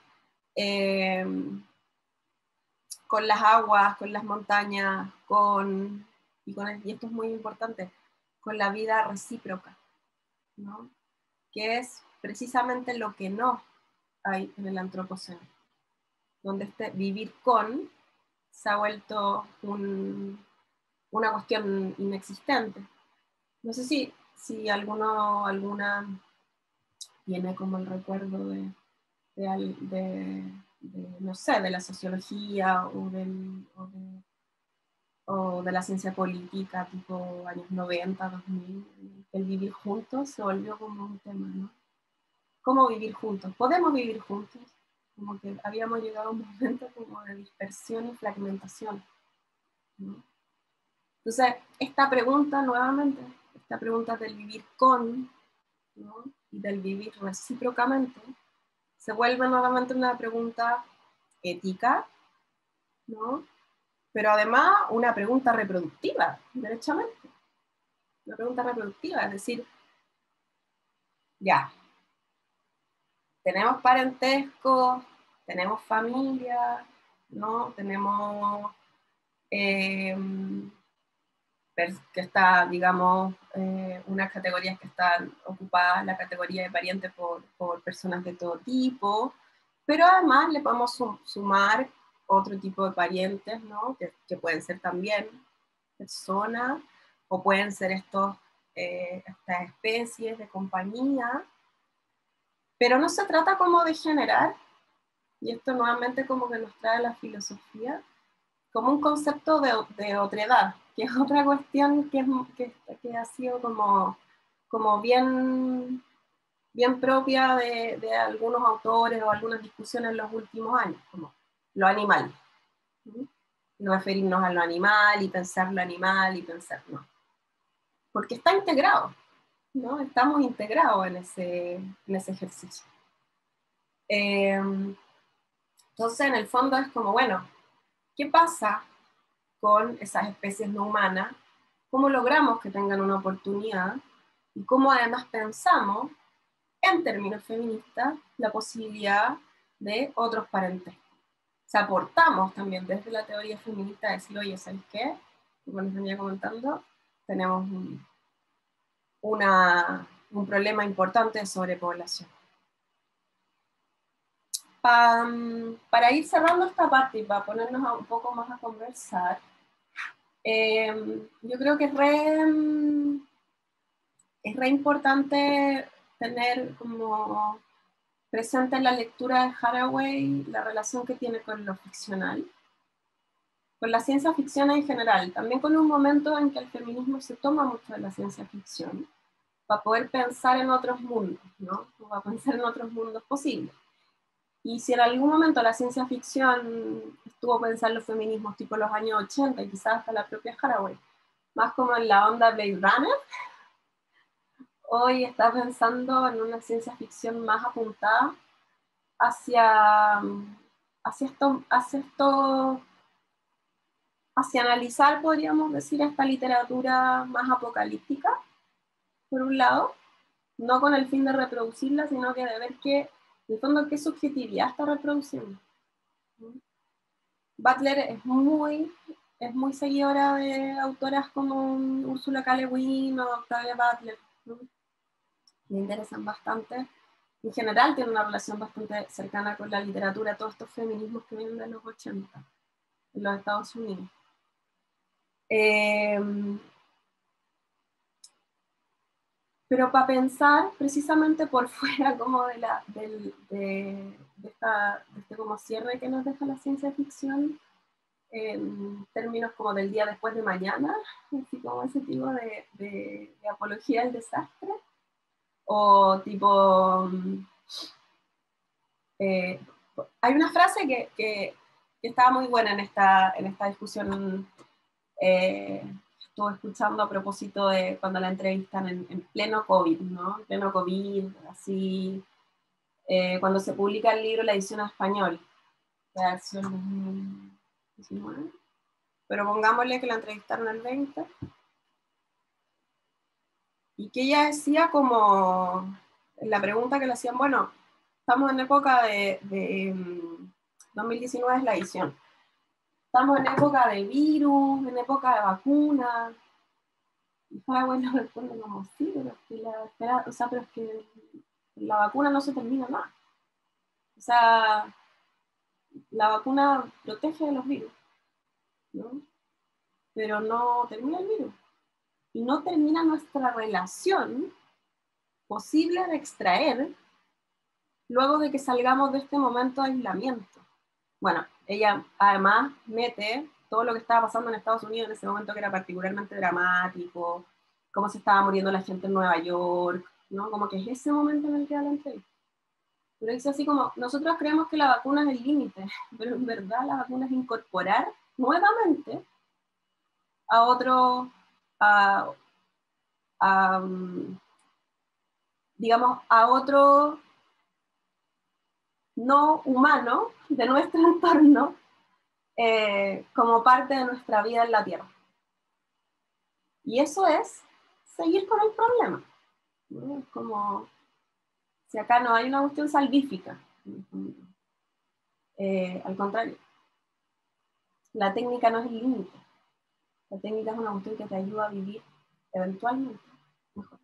Speaker 2: con las aguas, con las montañas, y esto es muy importante, con la vida recíproca, ¿no? Que es precisamente lo que no hay en el antropoceno, donde este vivir con se ha vuelto una cuestión inexistente. No sé si alguna tiene como el recuerdo no sé, de la sociología o de la ciencia política, tipo años 90, 2000, el vivir juntos se volvió como un tema, ¿no? ¿Cómo vivir juntos? ¿Podemos vivir juntos? Como que habíamos llegado a un momento como de dispersión y fragmentación, ¿no? Entonces, esta pregunta nuevamente, esta pregunta del vivir con, ¿no? Y del vivir recíprocamente, se vuelve nuevamente una pregunta ética, ¿no? Pero además una pregunta reproductiva, derechamente. Una pregunta reproductiva, es decir, ya, tenemos parentesco, tenemos familia, ¿no? Tenemos que está, digamos, unas categorías que están ocupadas, la categoría de pariente por personas de todo tipo, pero además le podemos sumar otro tipo de parientes, ¿no? Que pueden ser también personas, o pueden ser estas especies de compañía, pero no se trata como de generar, y esto nuevamente como que nos trae la filosofía, como un concepto de otredad, que es otra cuestión que ha sido como bien propia de algunos autores o algunas discusiones en los últimos años, como lo animal. ¿Sí? Y referirnos a lo animal y pensar lo animal y pensar, no. Porque está integrado, ¿no? Estamos integrados en ese ejercicio. Entonces, en el fondo es como, bueno, ¿qué pasa con esas especies no humanas? ¿Cómo logramos que tengan una oportunidad? Y cómo además pensamos, en términos feministas, la posibilidad de otros parentescos, sea, aportamos también desde la teoría feminista a decir, oye, ¿sabes qué? Como les venía comentando, tenemos un problema importante de sobrepoblación. Para ir cerrando esta parte y para ponernos un poco más a conversar, yo creo que es re importante tener como presente en la lectura de Haraway la relación que tiene con lo ficcional, con la ciencia ficción en general, también con un momento en que el feminismo se toma mucho de la ciencia ficción, para poder pensar en otros mundos, ¿no? Para pensar en otros mundos posibles. Y si en algún momento la ciencia ficción estuvo pensando en los feminismos tipo los años 80 y quizás hasta la propia Haraway, más como en la onda Blade Runner, hoy está pensando en una ciencia ficción más apuntada hacia, hacia analizar, podríamos decir, esta literatura más apocalíptica, por un lado, no con el fin de reproducirla, sino que de ver qué, en el fondo, qué subjetividad está reproduciendo. Butler es muy seguidora de autoras como Ursula K. Le Guin o Octavia Butler, ¿no? Me interesan bastante. En general tiene una relación bastante cercana con la literatura, todos estos feminismos que vienen de los 80 en los Estados Unidos. Pero para pensar precisamente por fuera como de este como cierre que nos deja la ciencia ficción, en términos como del día después de mañana, así como ese tipo de apología del desastre, o tipo, hay una frase que estaba muy buena en esta discusión, estuve escuchando a propósito de cuando la entrevistan en pleno COVID, ¿no? En pleno COVID, así, cuando se publica el libro, la edición en español, la versión 2019, pero pongámosle que la entrevistaron el 20, y que ella decía como, la pregunta que le hacían, bueno, estamos en época de 2019 es la edición, estamos en época de virus, en época de vacuna, y Faragüey le responde como, sí, pero es que pero es que la vacuna no se termina nada. O sea, la vacuna protege de los virus, ¿no? Pero no termina el virus. Y no termina nuestra relación posible de extraer luego de que salgamos de este momento de aislamiento. Bueno, ella además mete todo lo que estaba pasando en Estados Unidos en ese momento, que era particularmente dramático, cómo se estaba muriendo la gente en Nueva York, ¿no? Como que es ese momento en el que da la entrevista. Pero dice así como, nosotros creemos que la vacuna es el límite, pero en verdad la vacuna es incorporar nuevamente a otro, a, a, digamos, a otro no humano de nuestro entorno, como parte de nuestra vida en la Tierra. Y eso es seguir con el problema, ¿no? Como si acá no hay una cuestión salvífica. Al contrario, la técnica no es el límite. La técnica es una cuestión que te ayuda a vivir eventualmente mejor.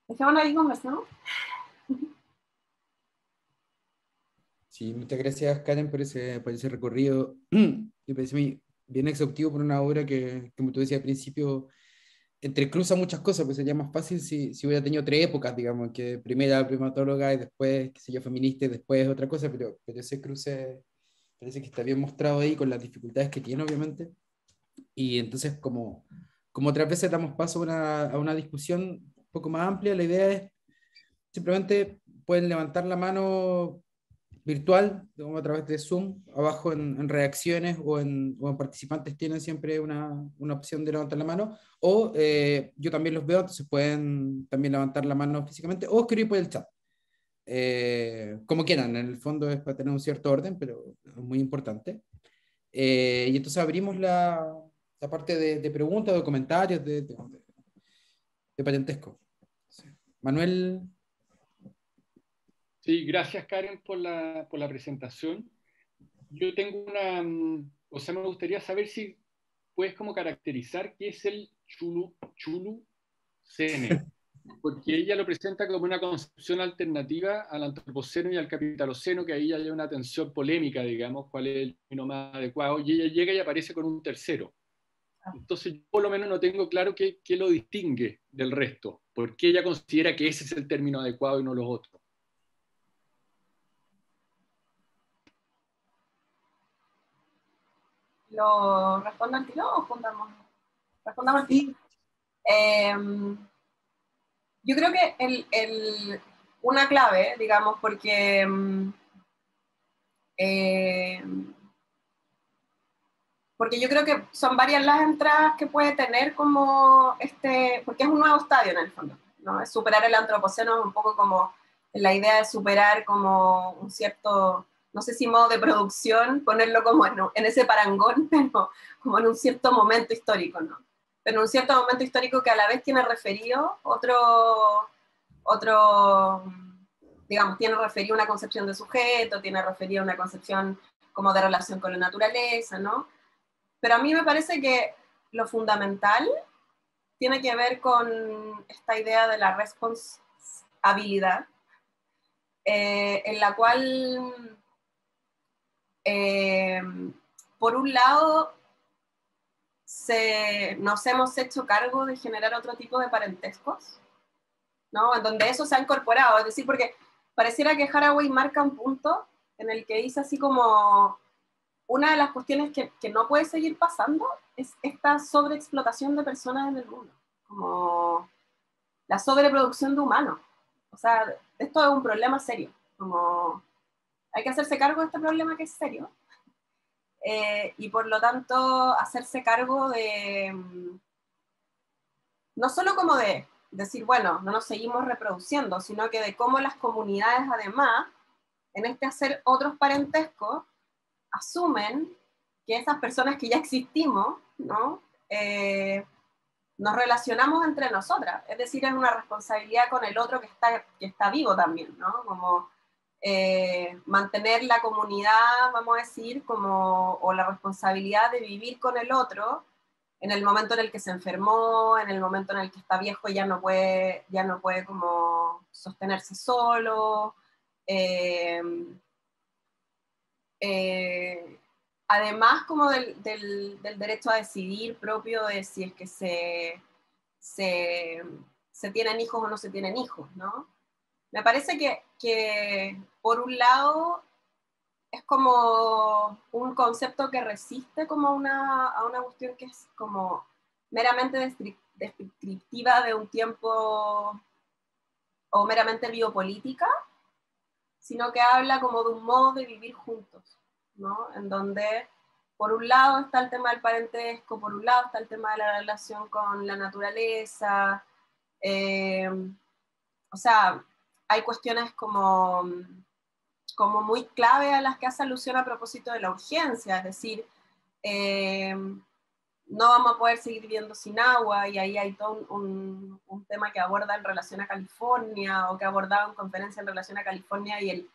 Speaker 2: Dejémonos ahí conversando.
Speaker 1: Sí, muchas gracias, Karen, por ese recorrido. Me parece muy bien exhaustivo por una obra que, como tú decías al principio, entrecruza muchas cosas, pues sería más fácil si hubiera tenido tres épocas, digamos, que primera primatóloga y después, qué sé yo, feminista y después otra cosa, pero ese cruce parece que está bien mostrado ahí con las dificultades que tiene, obviamente. Y entonces, como otras veces damos paso a una discusión un poco más amplia, la idea es simplemente pueden levantar la mano virtual, digamos, a través de Zoom, abajo en reacciones o en participantes tienen siempre una opción de levantar la mano, o yo también los veo, entonces pueden también levantar la mano físicamente o escribir por el chat. Como quieran, en el fondo es para tener un cierto orden, pero es muy importante. Y entonces abrimos la parte de preguntas, de comentarios, de parentesco. Sí. Manuel.
Speaker 3: Sí, gracias Karen por la presentación. Yo tengo o sea, me gustaría saber si puedes como caracterizar qué es el Chulu Cene, porque ella lo presenta como una concepción alternativa al antropoceno y al capitaloceno, que ahí hay una tensión polémica, digamos, cuál es el término más adecuado, y ella llega y aparece con un tercero. Entonces, yo por lo menos no tengo claro qué lo distingue del resto, porque ella considera que ese es el término adecuado y no los otros.
Speaker 2: ¿Lo respondo al tiro o respondamos al tiro? Yo creo que una clave, digamos, porque porque yo creo que son varias las entradas que puede tener como porque es un nuevo estadio en el fondo, ¿no? Es superar el antropoceno, es un poco como la idea de superar como un cierto, no sé si modo de producción, ponerlo como en ese parangón, pero como en un cierto momento histórico, ¿no? Pero en un cierto momento histórico que a la vez tiene referido digamos, tiene referido una concepción de sujeto, tiene referido una concepción como de relación con la naturaleza, ¿no? Pero a mí me parece que lo fundamental tiene que ver con esta idea de la responsabilidad, en la cual, por un lado, nos hemos hecho cargo de generar otro tipo de parentescos, ¿no? En donde eso se ha incorporado, es decir, porque pareciera que Haraway marca un punto en el que dice así como una de las cuestiones que no puede seguir pasando es esta sobreexplotación de personas en el mundo, como la sobreproducción de humanos. O sea, esto es un problema serio, como hay que hacerse cargo de este problema que es serio, y por lo tanto hacerse cargo de, no solo como de decir, bueno, no nos seguimos reproduciendo, sino que de cómo las comunidades además, en este hacer otros parentescos, asumen que esas personas que ya existimos, ¿no? Nos relacionamos entre nosotras, es decir, es una responsabilidad con el otro que está vivo también, ¿no? Como mantener la comunidad, vamos a decir, como, o la responsabilidad de vivir con el otro en el momento en el que se enfermó, en el momento en el que está viejo y ya no puede como sostenerse solo. Eh, eh, Además como del derecho a decidir propio de si es que se tienen hijos o no se tienen hijos, ¿no? Me parece que por un lado es como un concepto que resiste como a una cuestión que es como meramente descriptiva de un tiempo o meramente biopolítica, sino que habla como de un modo de vivir juntos, ¿no? En donde por un lado está el tema del parentesco, por un lado está el tema de la relación con la naturaleza, o sea, hay cuestiones como muy clave a las que hace alusión a propósito de la urgencia, es decir, no vamos a poder seguir viviendo sin agua, y ahí hay todo un tema que aborda en relación a California, o que abordaba en conferencia en relación a California y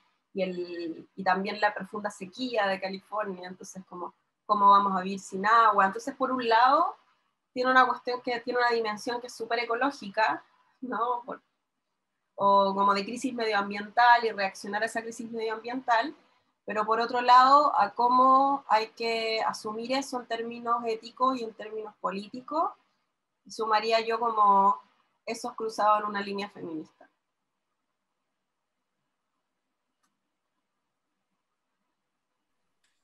Speaker 2: también la profunda sequía de California, entonces cómo vamos a vivir sin agua. Entonces, por un lado, tiene una cuestión que tiene una dimensión que es súper ecológica, ¿no? O como de crisis medioambiental y reaccionar a esa crisis medioambiental, pero por otro lado, a cómo hay que asumir eso en términos éticos y en términos políticos, y sumaría yo como esos cruzados en una línea feminista.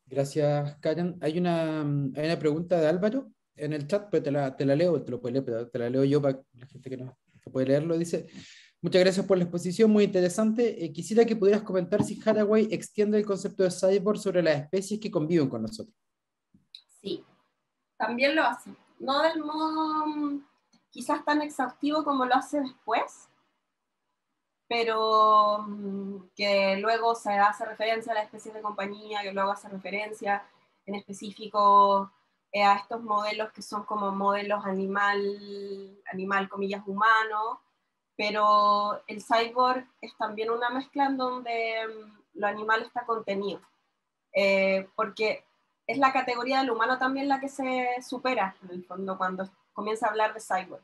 Speaker 1: Gracias, Karen. Hay una pregunta de Álvaro en el chat, pero te la leo, te lo puedes leer, pero te la leo yo para la gente que no que puede leerlo. Dice: muchas gracias por la exposición, muy interesante. Quisiera que pudieras comentar si Haraway extiende el concepto de cyborg sobre las especies que conviven con nosotros.
Speaker 2: Sí, también lo hace. No del modo quizás tan exhaustivo como lo hace después, pero que luego se hace referencia a las especies de compañía, que luego hace referencia en específico a estos modelos que son como modelos animal, comillas, humanos, pero el cyborg es también una mezcla en donde lo animal está contenido, porque es la categoría del humano también la que se supera, en el fondo, cuando comienza a hablar de cyborg.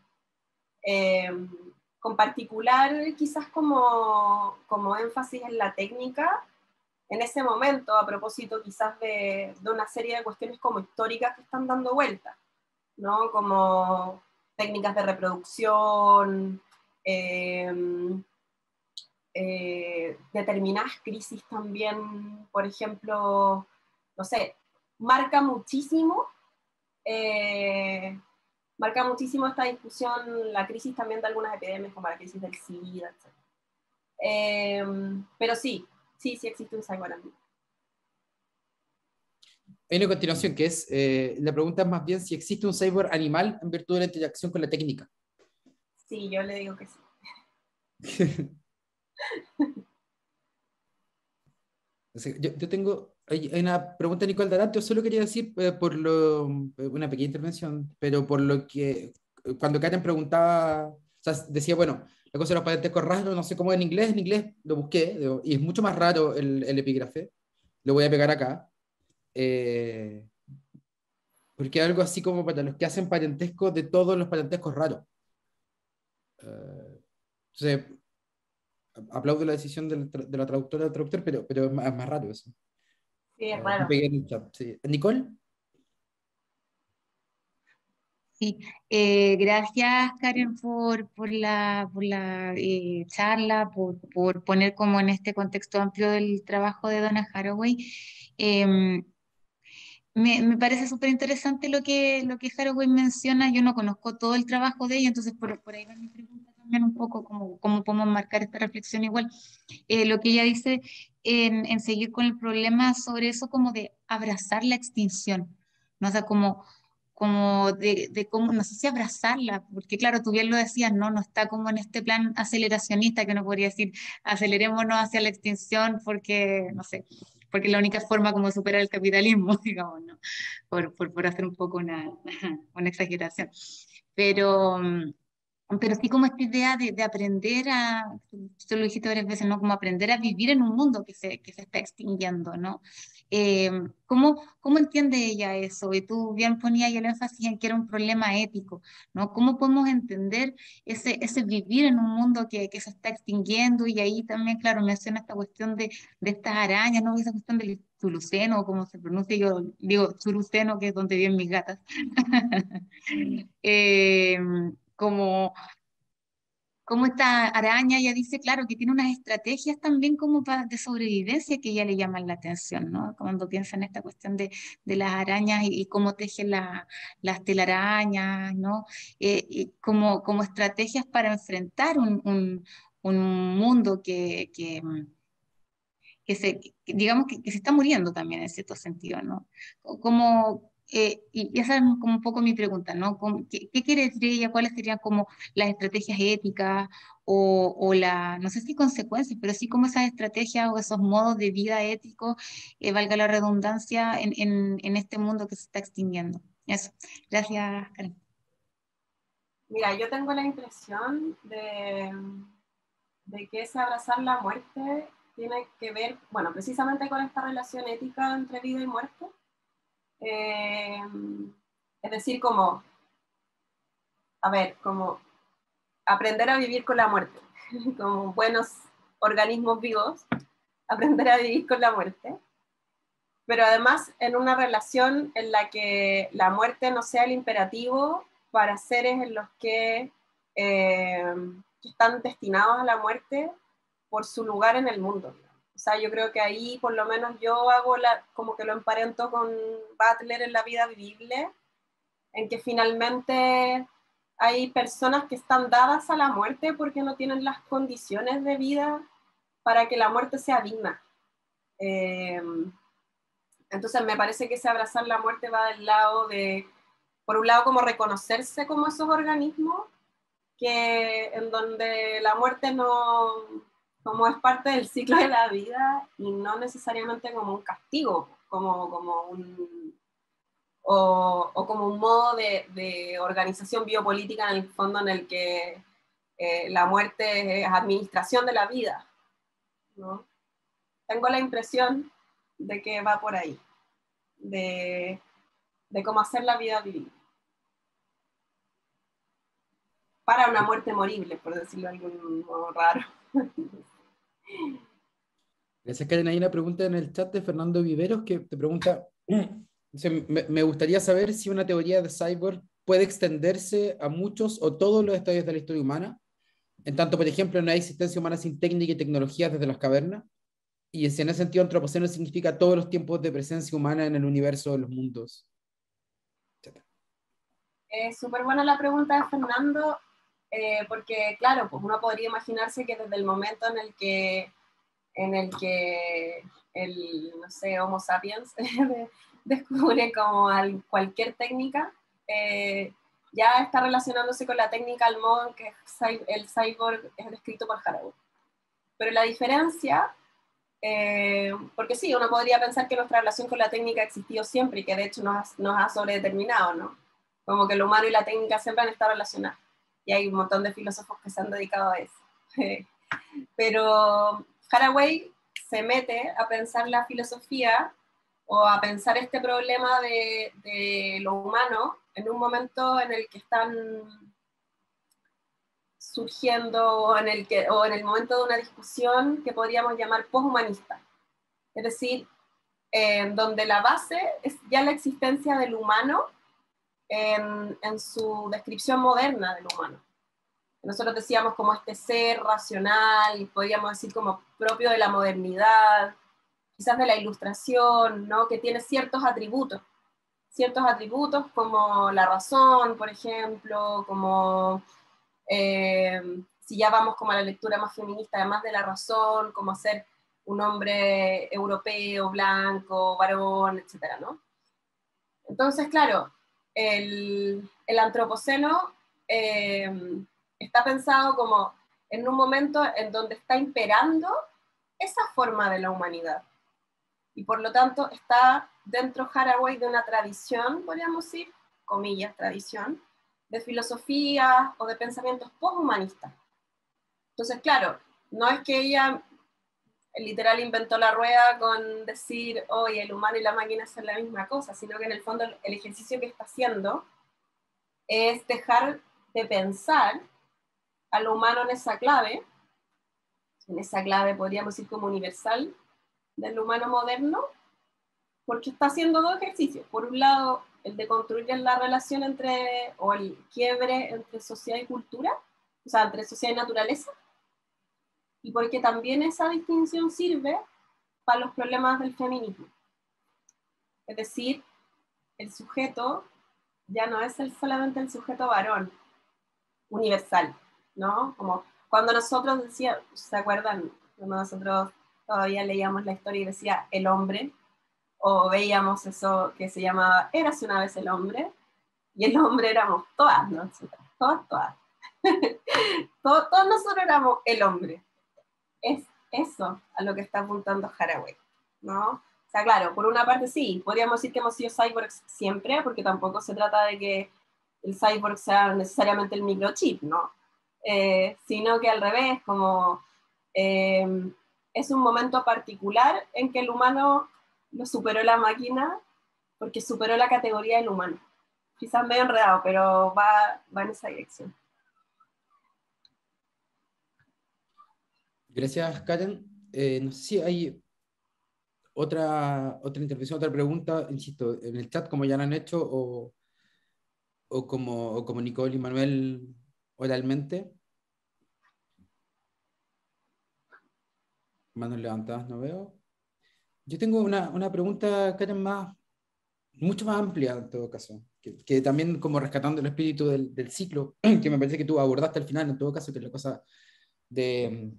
Speaker 2: Con particular, quizás como énfasis en la técnica, en ese momento, a propósito quizás de una serie de cuestiones como históricas que están dando vuelta, ¿no? Como técnicas de reproducción, determinadas crisis también, por ejemplo, no sé, marca muchísimo esta discusión la crisis también de algunas epidemias, como la crisis del SIDA, etc. Pero sí existe un cyborg.
Speaker 1: Hay una continuación que es, la pregunta es más bien si existe un cyborg animal en virtud de la interacción con la técnica.
Speaker 2: Sí, yo le digo que sí.
Speaker 1: Yo tengo, hay una pregunta de Nicole Daranto, solo quería decir una pequeña intervención, pero por lo que, cuando Karen preguntaba, o sea, decía, bueno, la cosa de los parentescos raros, no sé cómo en inglés lo busqué, y es mucho más raro el epígrafe, lo voy a pegar acá, porque es algo así como para los que hacen parentesco de todos los parentescos raros. Entonces, aplaudo la decisión de la traductora del traductor, pero es más raro eso.
Speaker 2: Sí, es
Speaker 1: Lo
Speaker 2: raro.
Speaker 1: pegué en el chat, sí. Nicole.
Speaker 4: Sí, gracias Karen por la charla, por poner como en este contexto amplio del trabajo de Donna Haraway. Em, me parece súper interesante lo que Haraway menciona. Yo no conozco todo el trabajo de ella, entonces por ahí va mi pregunta también un poco, cómo podemos marcar esta reflexión igual. Lo que ella dice en seguir con el problema sobre eso, como de abrazar la extinción, ¿no? O sea, como de cómo, no sé si abrazarla, porque claro, tú bien lo decías, no está como en este plan aceleracionista que no podría decir acelerémonos hacia la extinción porque, no sé, porque es la única forma como superar el capitalismo, digamos, ¿no? Por hacer un poco una exageración. Pero, pero sí como esta idea de aprender tú lo dijiste varias veces, ¿no? Como aprender a vivir en un mundo que se está extinguiendo, ¿no? ¿Cómo entiende ella eso? Y tú bien ponías ahí el énfasis en que era un problema ético, ¿no? ¿Cómo podemos entender ese vivir en un mundo que se está extinguiendo? Y ahí también, claro, menciona esta cuestión de estas arañas, ¿no? Esa cuestión del chuluceno, o como se pronuncia, yo digo chuluceno, que es donde viven mis gatas. Eh, como, como esta araña, ella dice, claro, que tiene unas estrategias también como de sobrevivencia que ella le llaman la atención, ¿no? Cuando piensa en esta cuestión de las arañas y cómo tejen las telarañas, ¿no? Y como estrategias para enfrentar un mundo digamos que se está muriendo también en cierto sentido, ¿no? Y esa es como un poco mi pregunta, ¿no? ¿Qué quiere decir ella? ¿Cuáles serían como las estrategias éticas no sé si consecuencias, pero sí como esas estrategias o esos modos de vida éticos, valga la redundancia, en este mundo que se está extinguiendo? Eso. Gracias, Karen.
Speaker 2: Mira, yo tengo la impresión de que ese abrazar la muerte tiene que ver, bueno, precisamente con esta relación ética entre vida y muerte. Es decir, como aprender a vivir con la muerte, como buenos organismos vivos, aprender a vivir con la muerte, pero además en una relación en la que la muerte no sea el imperativo para seres en los que están destinados a la muerte por su lugar en el mundo. O sea, yo creo que ahí por lo menos yo hago como que lo emparento con Butler en La vida vivible, en que finalmente hay personas que están dadas a la muerte porque no tienen las condiciones de vida para que la muerte sea digna. Entonces me parece que ese abrazar la muerte va del lado por un lado como reconocerse como esos organismos, en donde la muerte como es parte del ciclo de la vida y no necesariamente como un castigo, o como un modo de organización biopolítica en el fondo en el que la muerte es administración de la vida, ¿no? Tengo la impresión de que va por ahí, de cómo hacer la vida vivir. Para una muerte morible, por decirlo de algún modo raro.
Speaker 1: Gracias, Karen. Hay una pregunta en el chat de Fernando Viveros que te pregunta, me gustaría saber si una teoría de cyborg puede extenderse a muchos o todos los estadios de la historia humana, en tanto, por ejemplo, no hay existencia humana sin técnica y tecnologías desde las cavernas, y si en ese sentido antropoceno significa todos los tiempos de presencia humana en el universo de los mundos.
Speaker 2: Es súper buena la pregunta de Fernando, porque claro, pues uno podría imaginarse que desde el momento en el que el, no sé, Homo sapiens descubre como cualquier técnica, ya está relacionándose con la técnica al modo en que el cyborg es descrito por Haraway. Pero la diferencia, porque sí, uno podría pensar que nuestra relación con la técnica ha existido siempre y que de hecho nos ha sobredeterminado, ¿no? Como que lo humano y la técnica siempre han estado relacionados. Y hay un montón de filósofos que se han dedicado a eso. Pero Haraway se mete a pensar la filosofía o a pensar este problema de lo humano en un momento en el que están surgiendo o en el momento de una discusión que podríamos llamar poshumanista. Es decir, donde la base es ya la existencia del humano en su descripción moderna del humano. Nosotros decíamos como este ser racional, podríamos decir como propio de la modernidad, quizás de la ilustración, ¿no? Que tiene ciertos atributos como la razón, por ejemplo, como si ya vamos como a la lectura más feminista, además de la razón, como ser un hombre europeo, blanco, varón, etcétera, ¿no? Entonces, claro, el antropoceno está pensado como en un momento en donde está imperando esa forma de la humanidad. Y por lo tanto está dentro Haraway de una tradición, podríamos decir, comillas, tradición, de filosofía o de pensamientos posthumanistas. Entonces, claro, no es que ella literal inventó la rueda con decir, oye, el humano y la máquina son la misma cosa, sino que en el fondo el ejercicio que está haciendo es dejar de pensar a lo humano en esa clave podríamos decir como universal, del humano moderno, porque está haciendo dos ejercicios. Por un lado, el de construir la relación o el quiebre entre sociedad y cultura, o sea, entre sociedad y naturaleza, y porque también esa distinción sirve para los problemas del feminismo. Es decir, el sujeto ya no es solamente el sujeto varón, universal, ¿no? Como cuando nosotros decíamos, ¿se acuerdan? Cuando nosotros todavía leíamos la historia y decía el hombre, o veíamos eso que se llamaba Érase una vez el hombre, y el hombre éramos todas, ¿no? Todas. todos nosotros éramos el hombre. Es eso a lo que está apuntando Haraway, ¿no? O sea, claro, por una parte sí, podríamos decir que hemos sido cyborgs siempre, porque tampoco se trata de que el cyborg sea necesariamente el microchip, ¿no? Sino que al revés, como es un momento particular en que el humano lo superó la máquina, porque superó la categoría del humano. Quizás medio enredado, pero va en esa dirección.
Speaker 1: Gracias, Karen. No sé si hay otra intervención, otra pregunta, insisto, en el chat, como ya lo han hecho, o como Nicole y Manuel oralmente. Manos levantadas no veo. Yo tengo una pregunta, Karen, mucho más amplia en todo caso, que también como rescatando el espíritu del ciclo, que me parece que tú abordaste al final en todo caso, que es la cosa de,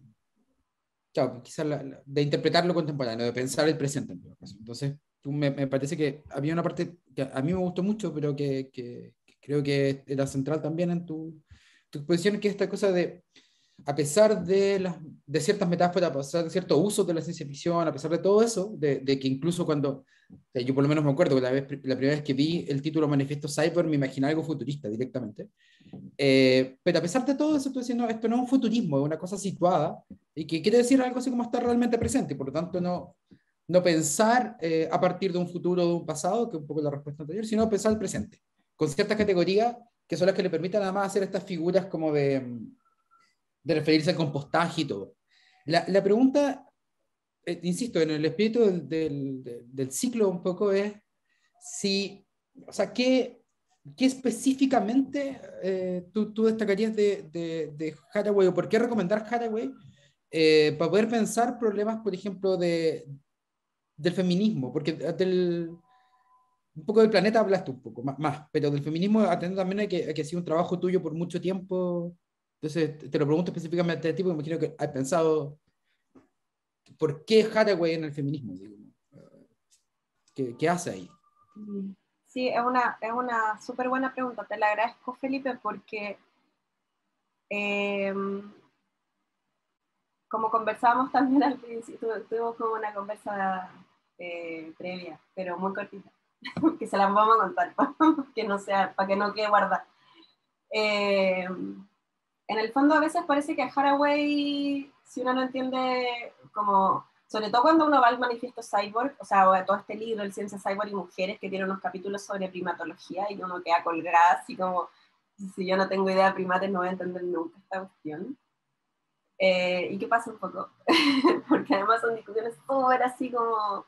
Speaker 1: claro, quizás de interpretar lo contemporáneo, de pensar el presente en todo caso. Entonces, me parece que había una parte que a mí me gustó mucho, pero que creo que era central también en tu exposición, que es esta cosa de, a pesar de ciertas metáforas, a pesar de ciertos usos de la ciencia ficción, a pesar de todo eso, de que incluso cuando O sea, yo por lo menos me acuerdo que la primera vez que vi el título Manifiesto Cyber me imaginé algo futurista directamente. Pero a pesar de todo eso, tú decís, no, esto no es un futurismo, es una cosa situada y que quiere decir algo así como estar realmente presente. Por lo tanto, no pensar a partir de un futuro o de un pasado, que es un poco la respuesta anterior, sino pensar el presente, con ciertas categorías que son las que le permitan además hacer estas figuras como de referirse al compostaje y todo. La pregunta, insisto, en el espíritu del ciclo un poco es si, o sea, ¿qué específicamente tú destacarías de Hathaway o por qué recomendar Hathaway para poder pensar problemas, por ejemplo, del feminismo? Porque un poco del planeta hablaste un poco más, pero del feminismo atendiendo también a que ha sido un trabajo tuyo por mucho tiempo. Entonces, te lo pregunto específicamente a ti, porque me imagino que has pensado por qué Hathaway en el feminismo, digo, ¿qué hace ahí?
Speaker 2: Sí, es una súper buena pregunta. Te la agradezco, Felipe, porque como conversábamos también al principio, tuvimos como una conversa previa, pero muy cortita, que se las vamos a contar para que no quede guardada. En el fondo a veces parece que Hathaway, si uno no entiende como, sobre todo cuando uno va al Manifiesto Cyborg, o sea, o a todo este libro, el Ciencia Cyborg y Mujeres, que tiene unos capítulos sobre primatología y uno queda colgada así como, si yo no tengo idea de primates no voy a entender nunca esta cuestión. ¿Y qué pasa un poco? Porque además son discusiones súper así como...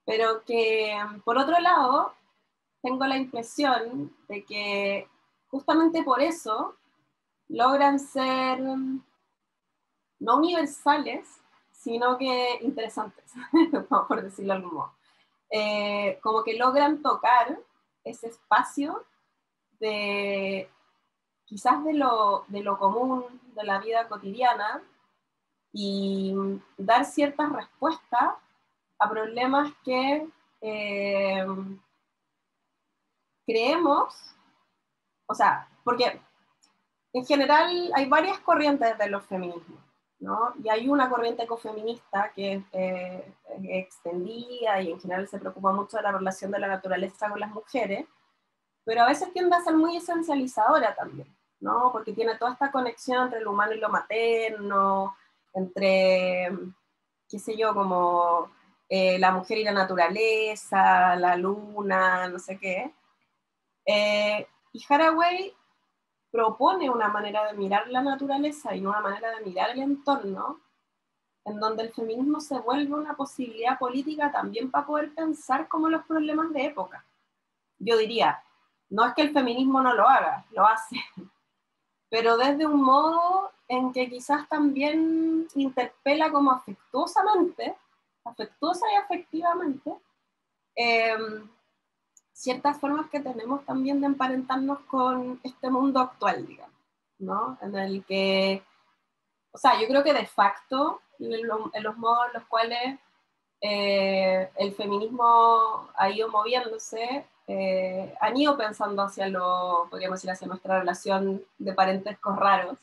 Speaker 2: Pero que, por otro lado, tengo la impresión de que justamente por eso logran ser no universales, sino que interesantes, por decirlo de algún modo. Como que logran tocar ese espacio de quizás de lo común, de la vida cotidiana, y dar ciertas respuestas a problemas que creemos, o sea, porque en general hay varias corrientes de los feminismos, ¿no? Y hay una corriente ecofeminista que es extendida y en general se preocupa mucho de la relación de la naturaleza con las mujeres, pero a veces tiende a ser muy esencializadora también, ¿no? Porque tiene toda esta conexión entre lo humano y lo materno, entre, qué sé yo, como la mujer y la naturaleza, la luna, no sé qué. Y Hathaway propone una manera de mirar la naturaleza y una manera de mirar el entorno en donde el feminismo se vuelve una posibilidad política también para poder pensar como los problemas de época. Yo diría, no es que el feminismo no lo haga, lo hace, pero desde un modo en que quizás también interpela como afectuosa y afectivamente, ciertas formas que tenemos también de emparentarnos con este mundo actual, digamos, ¿no? En el que, o sea, yo creo que de facto, en los modos en los cuales el feminismo ha ido moviéndose, han ido pensando hacia podríamos decir, hacia nuestra relación de parentescos raros,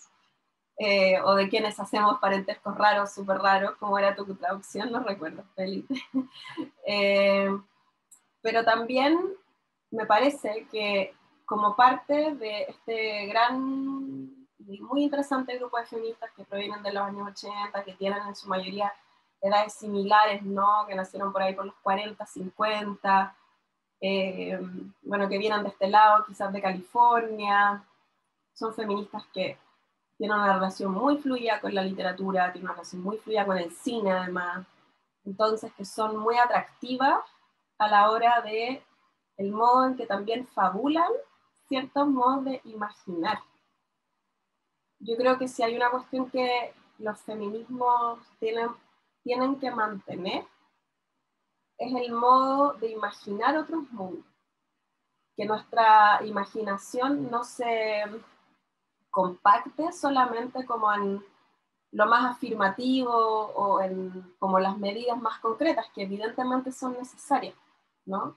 Speaker 2: o de quienes hacemos parentescos raros, súper raros, como era tu traducción, no recuerdo, Felipe. Pero también me parece que como parte de este gran y muy interesante grupo de feministas que provienen de los años 80, que tienen en su mayoría edades similares, ¿no? Que nacieron por ahí por los 40, 50, bueno, que vienen de este lado, quizás de California, son feministas que tienen una relación muy fluida con la literatura, tienen una relación muy fluida con el cine además, entonces que son muy atractivas a la hora de el modo en que también fabulan ciertos modos de imaginar. Yo creo que si hay una cuestión que los feminismos tienen que mantener, es el modo de imaginar otros mundos. Que nuestra imaginación no se compacte solamente como en lo más afirmativo o en como las medidas más concretas, que evidentemente son necesarias, ¿no?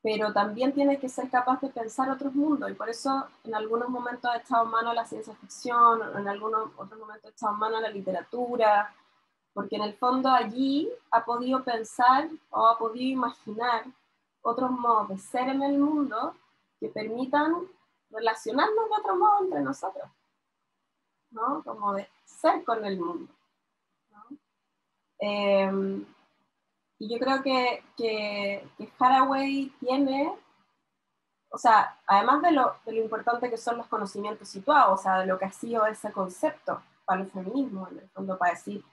Speaker 2: Pero también tiene que ser capaz de pensar otros mundos, y por eso en algunos momentos he echado mano a la ciencia ficción, en algunos otros momentos he echado mano a la literatura, porque en el fondo allí ha podido pensar o ha podido imaginar otros modos de ser en el mundo que permitan relacionarnos de otro modo entre nosotros, ¿no? Como de ser con el mundo, ¿no? Y yo creo que Haraway tiene, o sea, además de lo importante que son los conocimientos situados, o sea, de lo que ha sido ese concepto para el feminismo, en el fondo, para decir,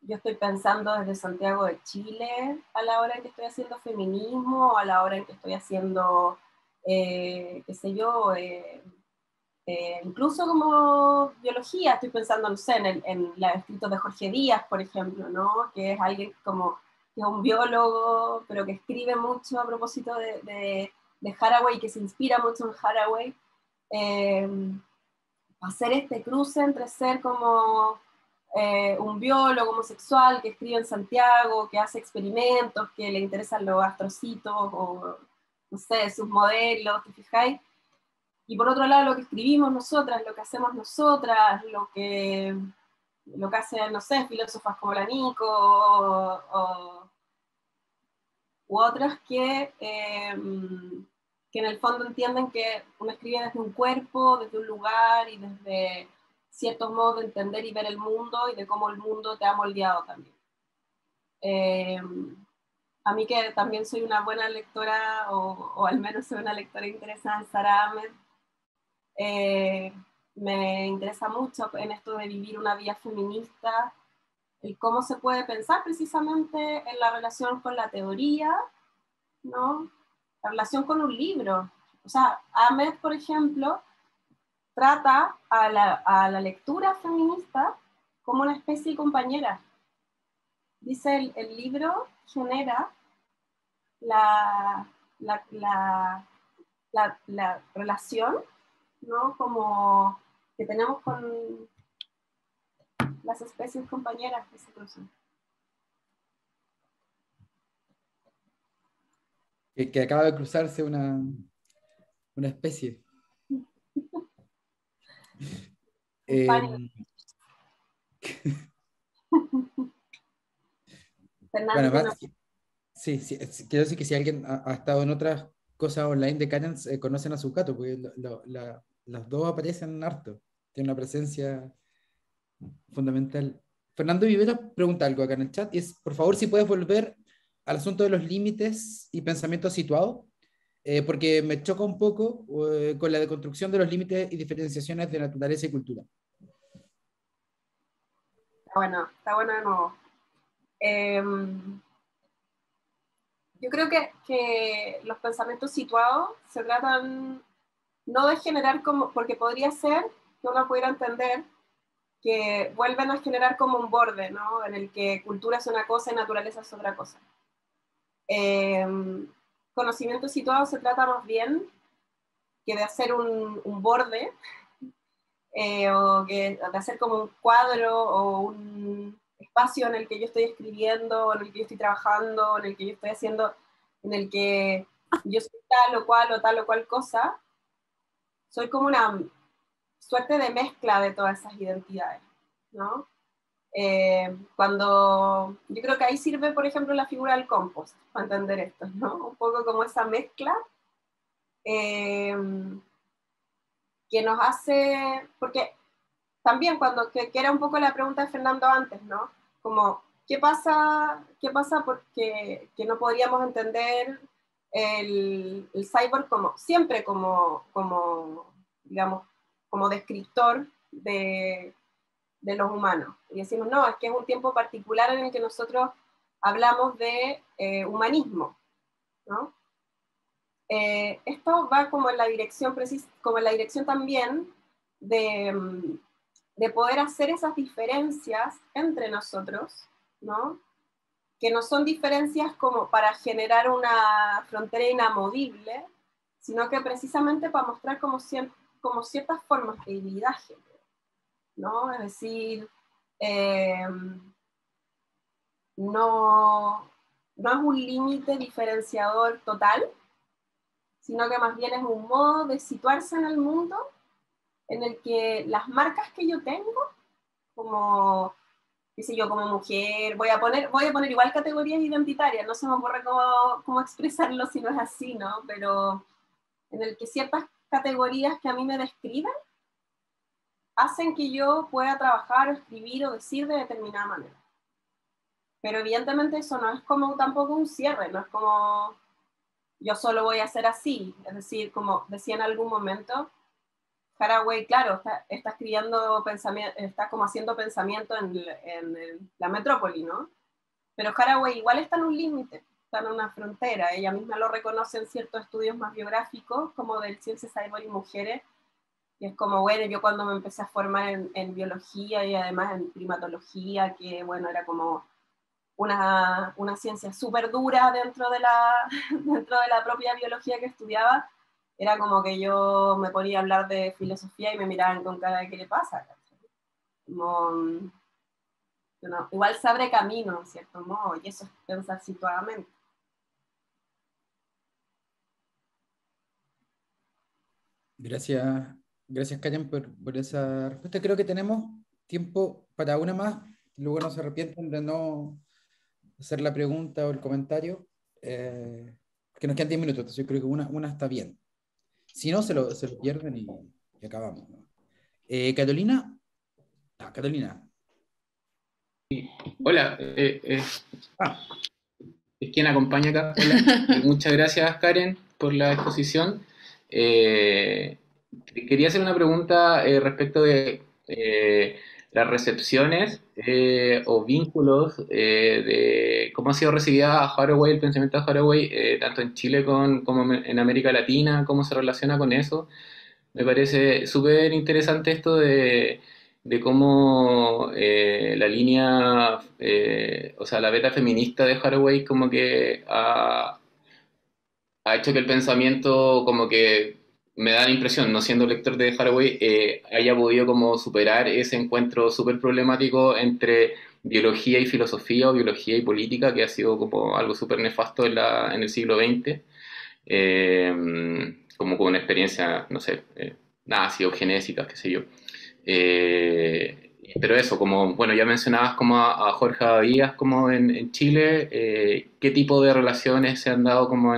Speaker 2: yo estoy pensando desde Santiago de Chile a la hora en que estoy haciendo feminismo, o a la hora en que estoy haciendo, qué sé yo, incluso como biología, estoy pensando, no sé, en los escritos de Jorge Díaz, por ejemplo, ¿no? Que es alguien como, que es un biólogo, pero que escribe mucho a propósito de Haraway, que se inspira mucho en Haraway, hacer este cruce entre ser como un biólogo homosexual que escribe en Santiago, que hace experimentos, que le interesan los astrocitos, o no sé, sus modelos, ¿te fijáis? Y por otro lado, lo que escribimos nosotras, lo que hacemos nosotras, lo que hacen, no sé, filósofas como la Nico, u otras que en el fondo entienden que uno escribe desde un cuerpo, desde un lugar y desde ciertos modos de entender y ver el mundo y de cómo el mundo te ha moldeado también. A mí que también soy una buena lectora, o al menos soy una lectora interesada en Sara Ahmed, me interesa mucho en esto de vivir una vida feminista, el cómo se puede pensar precisamente en la relación con la teoría, ¿no? La relación con un libro. O sea, Ahmed, por ejemplo, trata a la lectura feminista como una especie de compañera. Dice, el libro genera la relación, ¿no? Como que tenemos con las especies compañeras que se cruzan.
Speaker 1: Que acaba de cruzarse una especie. Bueno,
Speaker 2: Fernando,
Speaker 1: más, sí, sí, quiero decir que si alguien ha estado en otras cosas online de Canon, conocen a su gato, porque las dos aparecen harto. Tiene una presencia fundamental. Fernando Vivera pregunta algo acá en el chat, y es, por favor, si puedes volver al asunto de los límites y pensamientos situados, porque me choca un poco con la deconstrucción de los límites y diferenciaciones de naturaleza y cultura.
Speaker 2: está bueno de nuevo. Yo creo que los pensamientos situados se tratan no de generar como, porque podría ser que uno pudiera entender que vuelven a generar como un borde, ¿no? En el que cultura es una cosa y naturaleza es otra cosa. Conocimiento situado se trata más bien que de hacer un borde, o que de hacer como un cuadro o un espacio en el que yo estoy escribiendo, en el que yo estoy trabajando, en el que yo estoy haciendo, en el que yo soy tal o cual cosa. Soy como una suerte de mezcla de todas esas identidades, ¿no? Cuando yo creo que ahí sirve, por ejemplo, la figura del compost para entender esto, ¿no? Un poco como esa mezcla que nos hace, porque también que era un poco la pregunta de Fernando antes, ¿no? Como, ¿qué pasa porque que no podríamos entender el cyborg como, siempre como, digamos, como descriptor de los humanos? Y decimos, no, es que es un tiempo particular en el que nosotros hablamos de humanismo, ¿no? Esto va como en la dirección también de poder hacer esas diferencias entre nosotros, ¿no? Que no son diferencias como para generar una frontera inamovible, sino que precisamente para mostrar como ciertas formas de lididaje, ¿no? Es decir, no es un límite diferenciador total, sino que más bien es un modo de situarse en el mundo en el que las marcas que yo tengo, como qué sé yo, como mujer, voy a poner igual categorías identitarias, no se me ocurre cómo expresarlo si no es así, ¿no? Pero en el que ciertas categorías que a mí me describen hacen que yo pueda trabajar o escribir o decir de determinada manera. Pero evidentemente eso no es como tampoco un cierre, no es como yo solo voy a hacer así, es decir, como decía en algún momento, Haraway, claro, está escribiendo pensamiento, está como haciendo pensamiento en la metrópoli, ¿no? Pero Haraway igual está en un límite, está en una frontera, ella misma lo reconoce en ciertos estudios más biográficos, como del Ciencias, Cyborg y Mujeres, y es como, bueno, yo cuando me empecé a formar en biología y además en primatología, que bueno, era como una ciencia súper dura dentro de dentro de la propia biología que estudiaba, era como que yo me ponía a hablar de filosofía y me miraban con cara de ¿qué le pasa? Como, igual se abre camino, en cierto modo, y eso es pensar situadamente.
Speaker 1: Gracias, gracias Karen por esa respuesta. Creo que tenemos tiempo para una más. Luego no se arrepienten de no hacer la pregunta o el comentario, porque nos quedan 10 minutos, entonces yo creo que una está bien. Si no, se lo pierden y acabamos, ¿no? Carolina, Carolina.
Speaker 5: Hola,
Speaker 1: Ah,
Speaker 5: es quien acompaña acá. Hola, y muchas gracias Karen por la exposición. Eh, Quería hacer una pregunta respecto de las recepciones o vínculos de cómo ha sido recibida a Haraway, el pensamiento de Haraway, tanto en Chile como en América Latina, cómo se relaciona con eso. Me parece súper interesante esto de cómo la línea, o sea, la beta feminista de Haraway como que ha hecho que el pensamiento como que me da la impresión, no siendo lector de Haraway, haya podido como superar ese encuentro súper problemático entre biología y filosofía o biología y política, que ha sido como algo súper nefasto en el siglo XX, como con una experiencia, no sé, nazi o genésica, qué sé yo. Pero eso, como, bueno, ya mencionabas como a Jorge Abadías como en Chile, ¿qué tipo de relaciones se han dado como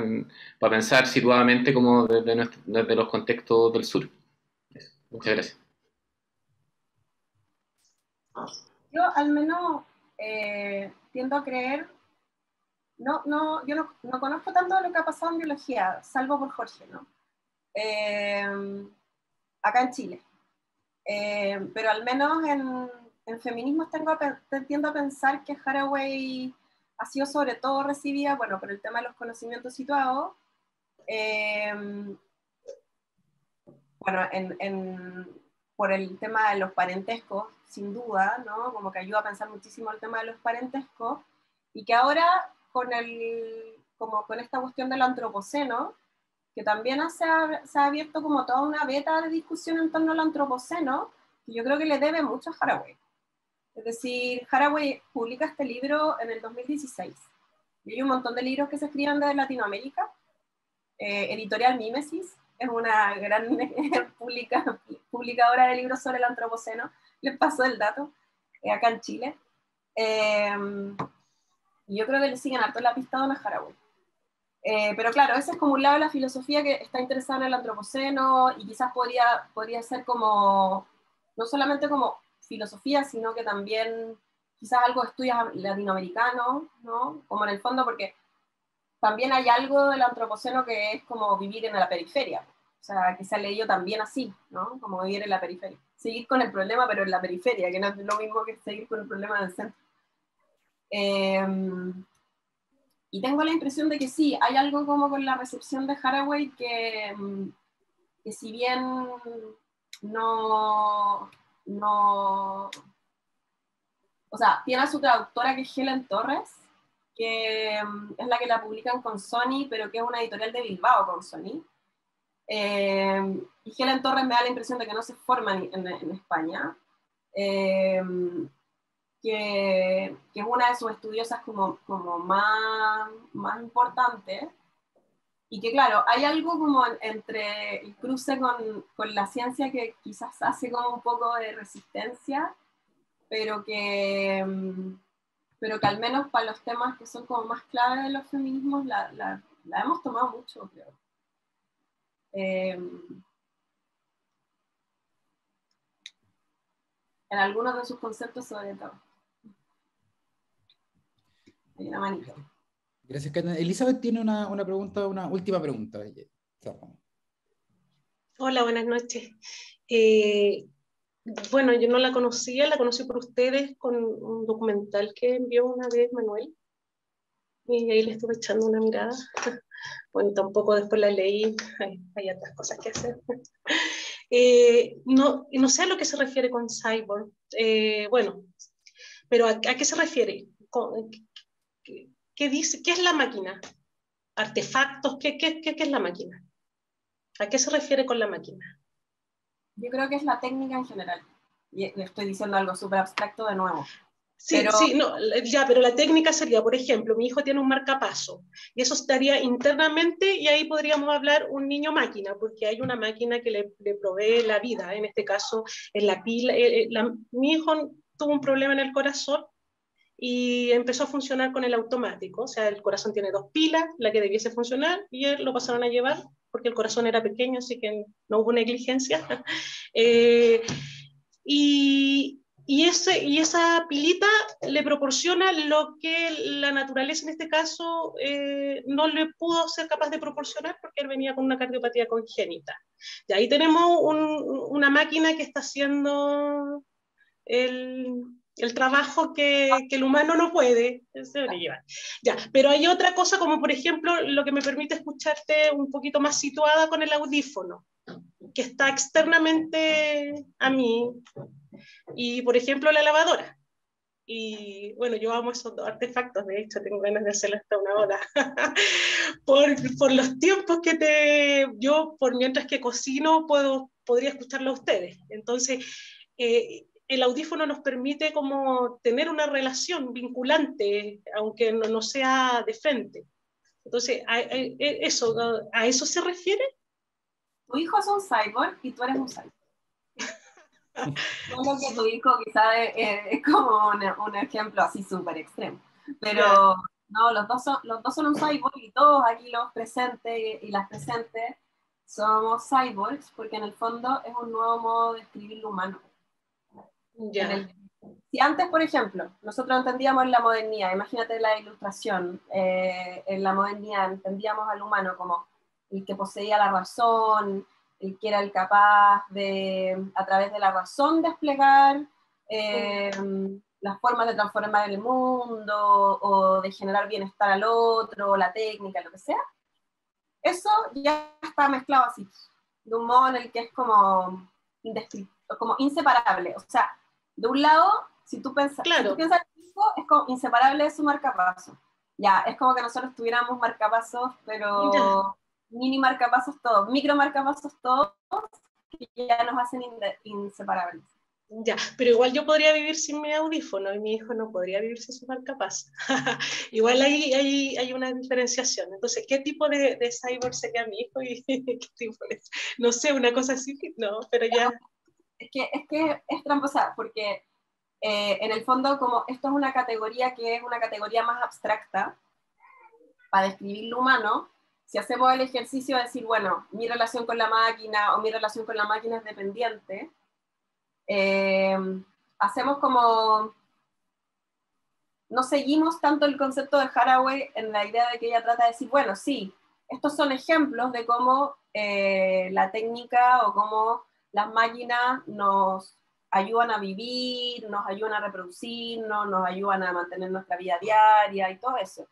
Speaker 5: para pensar situadamente como desde los contextos del sur? Eso. Muchas gracias.
Speaker 2: Yo al menos tiendo a creer, yo no conozco tanto de lo que ha pasado en biología, salvo por Jorge, ¿no? Acá en Chile. Pero al menos en feminismos tiendo a pensar que Haraway ha sido sobre todo recibida, bueno, por el tema de los conocimientos situados, bueno, por el tema de los parentescos, sin duda, ¿no? Como que ayuda a pensar muchísimo el tema de los parentescos, y que ahora como con esta cuestión del antropoceno, que también se ha abierto como toda una beta de discusión en torno al antropoceno, que yo creo que le debe mucho a Haraway. Es decir, Haraway publica este libro en el 2016, y hay un montón de libros que se escriben desde Latinoamérica. Editorial Mimesis es una gran publicadora de libros sobre el antropoceno, les paso el dato, acá en Chile. Y yo creo que le siguen harto la pista a Donna Haraway. Pero claro, ese es como un lado de la filosofía que está interesada en el antropoceno y quizás podría ser como, no solamente como filosofía, sino que también quizás algo de estudios latinoamericanos, ¿no? Como en el fondo, porque también hay algo del antropoceno que es como vivir en la periferia, o sea, que se ha leído también así, ¿no? Como vivir en la periferia. Seguir con el problema, pero en la periferia, que no es lo mismo que seguir con el problema en el centro. Y tengo la impresión de que sí, hay algo como con la recepción de Haraway que si bien no, o sea, tiene a su traductora que es Helen Torres, que es la que la publican con Sony, pero que es una editorial de Bilbao con Sony. Y Helen Torres me da la impresión de que no se forma en España. Que es una de sus estudiosas como más importantes, y que claro, hay algo como entre el cruce con la ciencia que quizás hace como un poco de resistencia, pero que al menos para los temas que son como más clave de los feminismos la hemos tomado mucho, creo. En algunos de sus conceptos sobre todo. Hay una manita.
Speaker 1: Gracias, Karen. Elizabeth tiene una pregunta, una última pregunta.
Speaker 6: Hola, buenas noches. Bueno, yo no la conocía, la conocí por ustedes con un documental que envió una vez Manuel, y ahí le estuve echando una mirada. Bueno, tampoco después la leí, hay otras cosas que hacer. No sé a lo que se refiere con cyborg. Bueno, pero ¿a qué se refiere? ¿Qué dice? ¿Qué es la máquina? ¿Artefactos? ¿Qué es la máquina? ¿A qué se refiere con la máquina?
Speaker 2: Yo creo que es la técnica en general. Y le estoy diciendo algo súper abstracto de nuevo.
Speaker 6: Sí,
Speaker 2: pero...
Speaker 6: sí, no, ya, pero la técnica sería, por ejemplo, mi hijo tiene un marcapaso, y eso estaría internamente, y ahí podríamos hablar un niño máquina, porque hay una máquina que le provee la vida, en este caso, en la pila. Mi hijo tuvo un problema en el corazón, y empezó a funcionar con el automático, o sea, el corazón tiene 2 pilas, la que debiese funcionar, y él lo pasaron a llevar, porque el corazón era pequeño, así que no hubo negligencia. Y esa pilita le proporciona lo que la naturaleza en este caso no le pudo ser capaz de proporcionar, porque él venía con una cardiopatía congénita. Y ahí tenemos una máquina que está haciendo el trabajo que el humano no puede. Ya, pero hay otra cosa, como por ejemplo lo que me permite escucharte un poquito más situada con el audífono, que está externamente a mí, y por ejemplo la lavadora. Y bueno, yo amo esos 2 artefactos, de hecho tengo ganas de hacerlo hasta una hora. por los tiempos que yo, por mientras que cocino, podría escucharlo a ustedes. Entonces, el audífono nos permite como tener una relación vinculante, aunque no sea de frente. Entonces, ¿a eso se refiere?
Speaker 2: Tu hijo es un cyborg y tú eres un cyborg. Solo que tu hijo quizás es como un ejemplo así súper extremo. Pero no, los dos son un cyborg, y todos aquí los presentes y las presentes somos cyborgs, porque en el fondo es un nuevo modo de escribir lo humano. Si antes, por ejemplo, nosotros entendíamos la modernidad, imagínate la ilustración, en la modernidad entendíamos al humano como el que poseía la razón, el que era el capaz de, a través de la razón, desplegar las formas de transformar el mundo, o de generar bienestar al otro, la técnica, lo que sea. Eso ya está mezclado así, de un modo en el que es como inseparable. O sea, de un lado, si tú piensas en el hijo, es como inseparable de su marcapaso. Ya, es como que nosotros tuviéramos marcapasos, pero mini marcapasos todos, micro marcapasos todos, que ya nos hacen inseparables.
Speaker 6: Ya, pero igual yo podría vivir sin mi audífono, y mi hijo no podría vivir sin su marcapaso. Igual hay una diferenciación. Entonces, ¿qué tipo de cyborg sería mi hijo? Y ¿qué tipo de... No sé, una cosa así, no, pero ya...
Speaker 2: Es que es tramposa, porque en el fondo, como esto es una categoría que es una categoría más abstracta para describir lo humano, si hacemos el ejercicio de decir, bueno, mi relación con la máquina o mi relación con la máquina es dependiente, hacemos como... No seguimos tanto el concepto de Haraway en la idea de que ella trata de decir, bueno, sí, estos son ejemplos de cómo la técnica o cómo las máquinas nos ayudan a vivir, nos ayudan a reproducirnos, nos ayudan a mantener nuestra vida diaria y todo eso.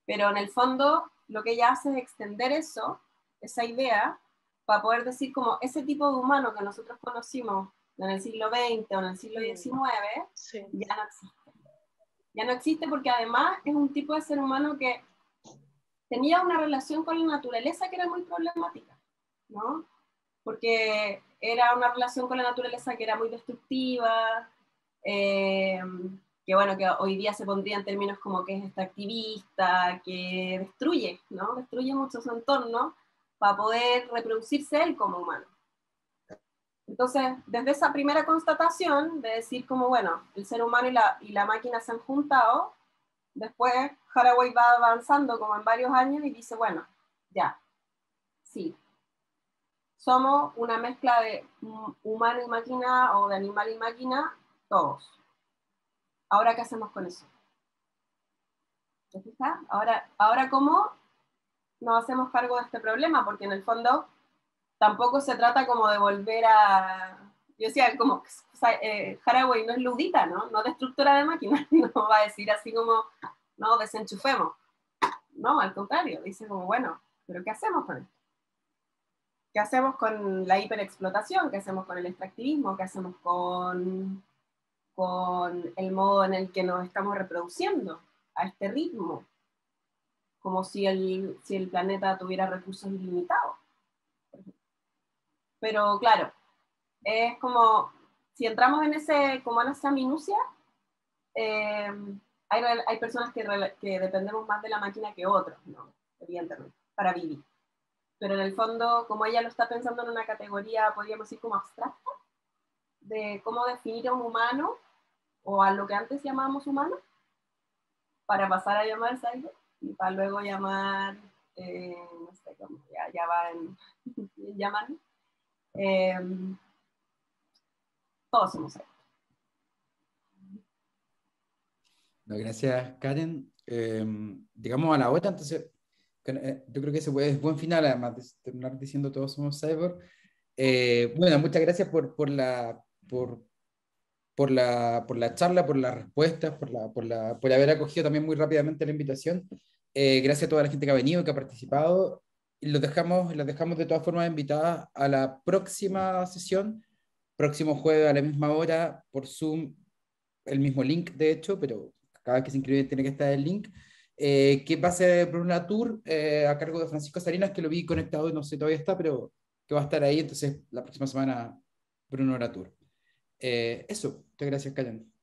Speaker 2: Pero en el fondo lo que ella hace es extender eso, esa idea, para poder decir como ese tipo de humano que nosotros conocimos en el siglo XX o en el siglo XIX, sí, ya no existe. Ya no existe, porque además es un tipo de ser humano que tenía una relación con la naturaleza que era muy problemática, ¿no? Porque era una relación con la naturaleza que era muy destructiva, que bueno, que hoy día se pondría en términos como que es extractivista, que destruye, ¿no? Destruye mucho su entorno para poder reproducirse él como humano. Entonces, desde esa primera constatación de decir como, bueno, el ser humano y la máquina se han juntado, después Haraway va avanzando como en varios años y dice, bueno, ya, sí, somos una mezcla de humano y máquina o de animal y máquina, todos. Ahora, ¿qué hacemos con eso? ¿Te fijas? Ahora ¿cómo nos hacemos cargo de este problema? Porque en el fondo tampoco se trata como de volver a... Yo decía, como, o sea, Haraway no es ludita, ¿no? No destructora de máquinas, no va a decir así como, no, desenchufemos. No, al contrario, dice como, bueno, ¿pero qué hacemos con esto? ¿Qué hacemos con la hiperexplotación? ¿Qué hacemos con el extractivismo? ¿Qué hacemos con el modo en el que nos estamos reproduciendo a este ritmo? Como si el planeta tuviera recursos ilimitados. Pero claro, es como, si entramos en esa minucia, hay personas que dependemos más de la máquina que otros, ¿no? Evidentemente, para vivir. Pero en el fondo, como ella lo está pensando en una categoría, podríamos decir como abstracta, de cómo definir a un humano, o a lo que antes llamábamos humano, para pasar a llamar cyber, y para luego llamar, no sé cómo, ya va en llamar, todos somos cyber.
Speaker 1: No, gracias, Karen. Digamos a la otra, entonces, yo creo que ese es buen final, además de terminar diciendo todos somos cyber. Bueno, muchas gracias por la charla, por las respuestas, por haber acogido también muy rápidamente la invitación. Gracias a toda la gente que ha venido, que ha participado. Y las dejamos de todas formas invitadas a la próxima sesión, próximo jueves a la misma hora, por Zoom, el mismo link, de hecho, pero cada vez que se inscribe tiene que estar el link. Que va a ser Bruno Latour, a cargo de Francisco Salinas, que lo vi conectado y no sé todavía está, pero que va a estar ahí. Entonces, la próxima semana, Bruno Latour. Eso, muchas gracias, Karen.